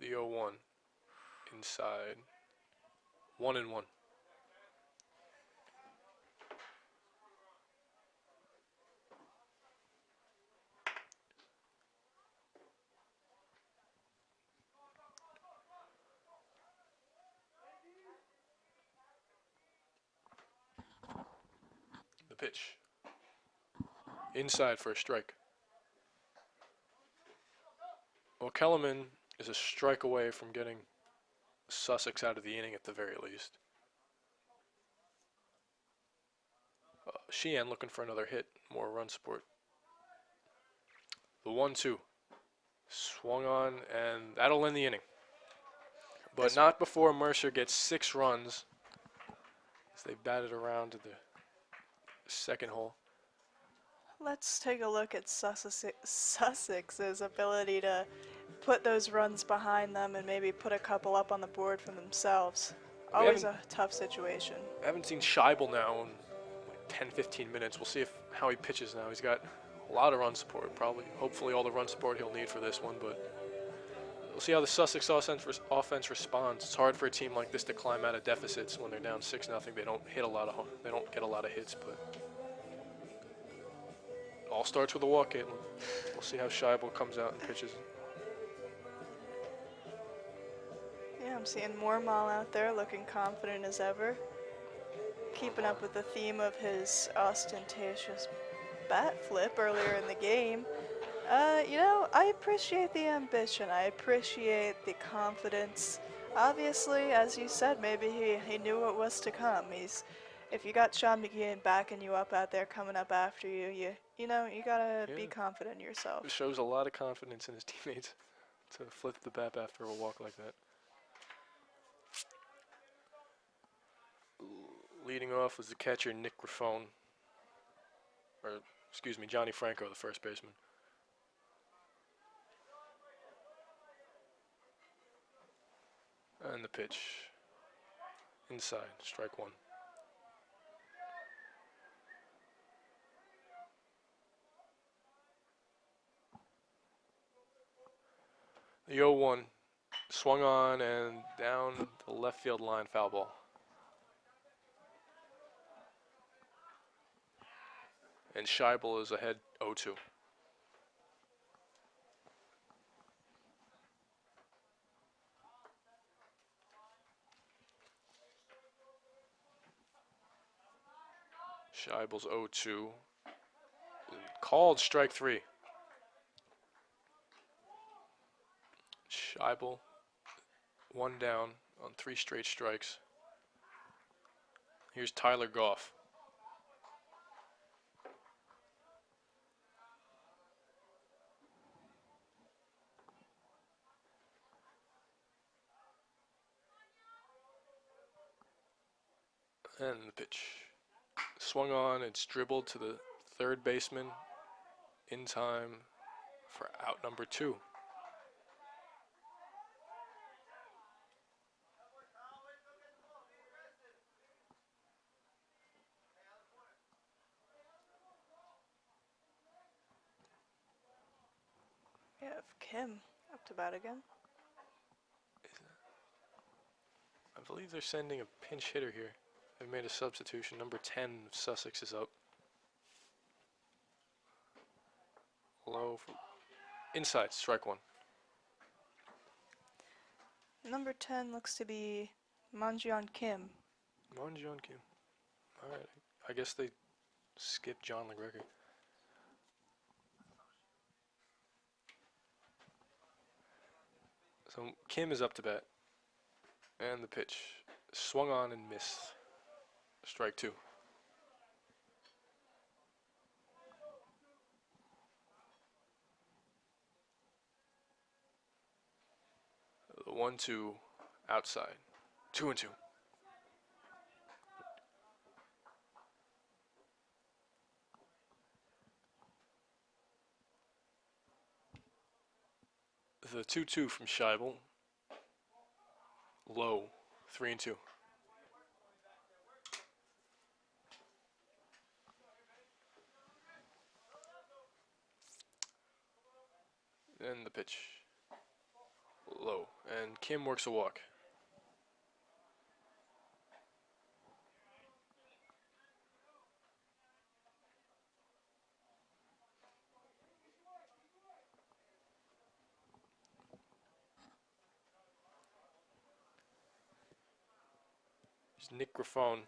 The 0-1, inside, 1-1. The pitch. Inside for a strike. Well, Kellerman is a strike away from getting Sussex out of the inning at the very least. Sheehan looking for another hit, more run support. The 1-2. Swung on, and that'll end the inning. But not before Mercer gets 6 runs as they batted around to the second hole. Let's take a look at Sussex's ability to put those runs behind them and maybe put a couple up on the board for themselves. Always a tough situation. I haven't seen Scheibel now in like 10-15 minutes. We'll see how he pitches now. He's got a lot of run support, probably. Hopefully all the run support he'll need for this one, but we'll see how the Sussex offense responds. It's hard for a team like this to climb out of deficits when they're down 6-0. They don't get a lot of hits, but it all starts with a walk, Caitlin. We'll see how Scheibel comes out and pitches. Yeah, I'm seeing Mormal out there looking confident as ever. Keeping up with the theme of his ostentatious bat flip earlier in the game. You know, I appreciate the ambition. I appreciate the confidence. Obviously, as you said, maybe he knew what was to come. If you got Sean McGeehan backing you up out there, coming up after you, you gotta be confident in yourself. It shows a lot of confidence in his teammates to flip the bat after a walk like that. Leading off was the catcher, Nick Raffone. Or, excuse me, Johnny Franco, the first baseman. And the pitch. Inside, strike 1. The 0-1 swung on and down the left field line, foul ball. And Scheibel is ahead 0-2. Scheibel's 0-2. Called strike 3. Scheibel, one down on 3 straight strikes. Here's Tyler Goff. And the pitch. Swung on, it's dribbled to the third baseman in time for out number 2. We have Kim up to bat again. I believe they're sending a pinch hitter here. They've made a substitution. Number 10 of Sussex is up. Low for inside, strike 1. Number 10 looks to be Manjeon Kim. Manjeon Kim. Alright, I guess they skipped John McGregor. So Kim is up to bat. And the pitch. Swung on and missed. Strike 2. The 1-2 outside. 2-2. The 2-2 from Scheibel. Low. 3-2. And the pitch. Low. And Kim works a walk. Here's Nick Grafone.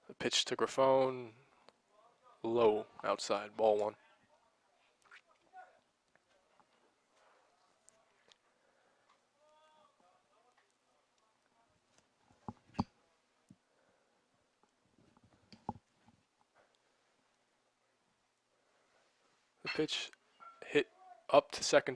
The pitch to Grafone. Low. Outside. Ball 1. The pitch hit up to second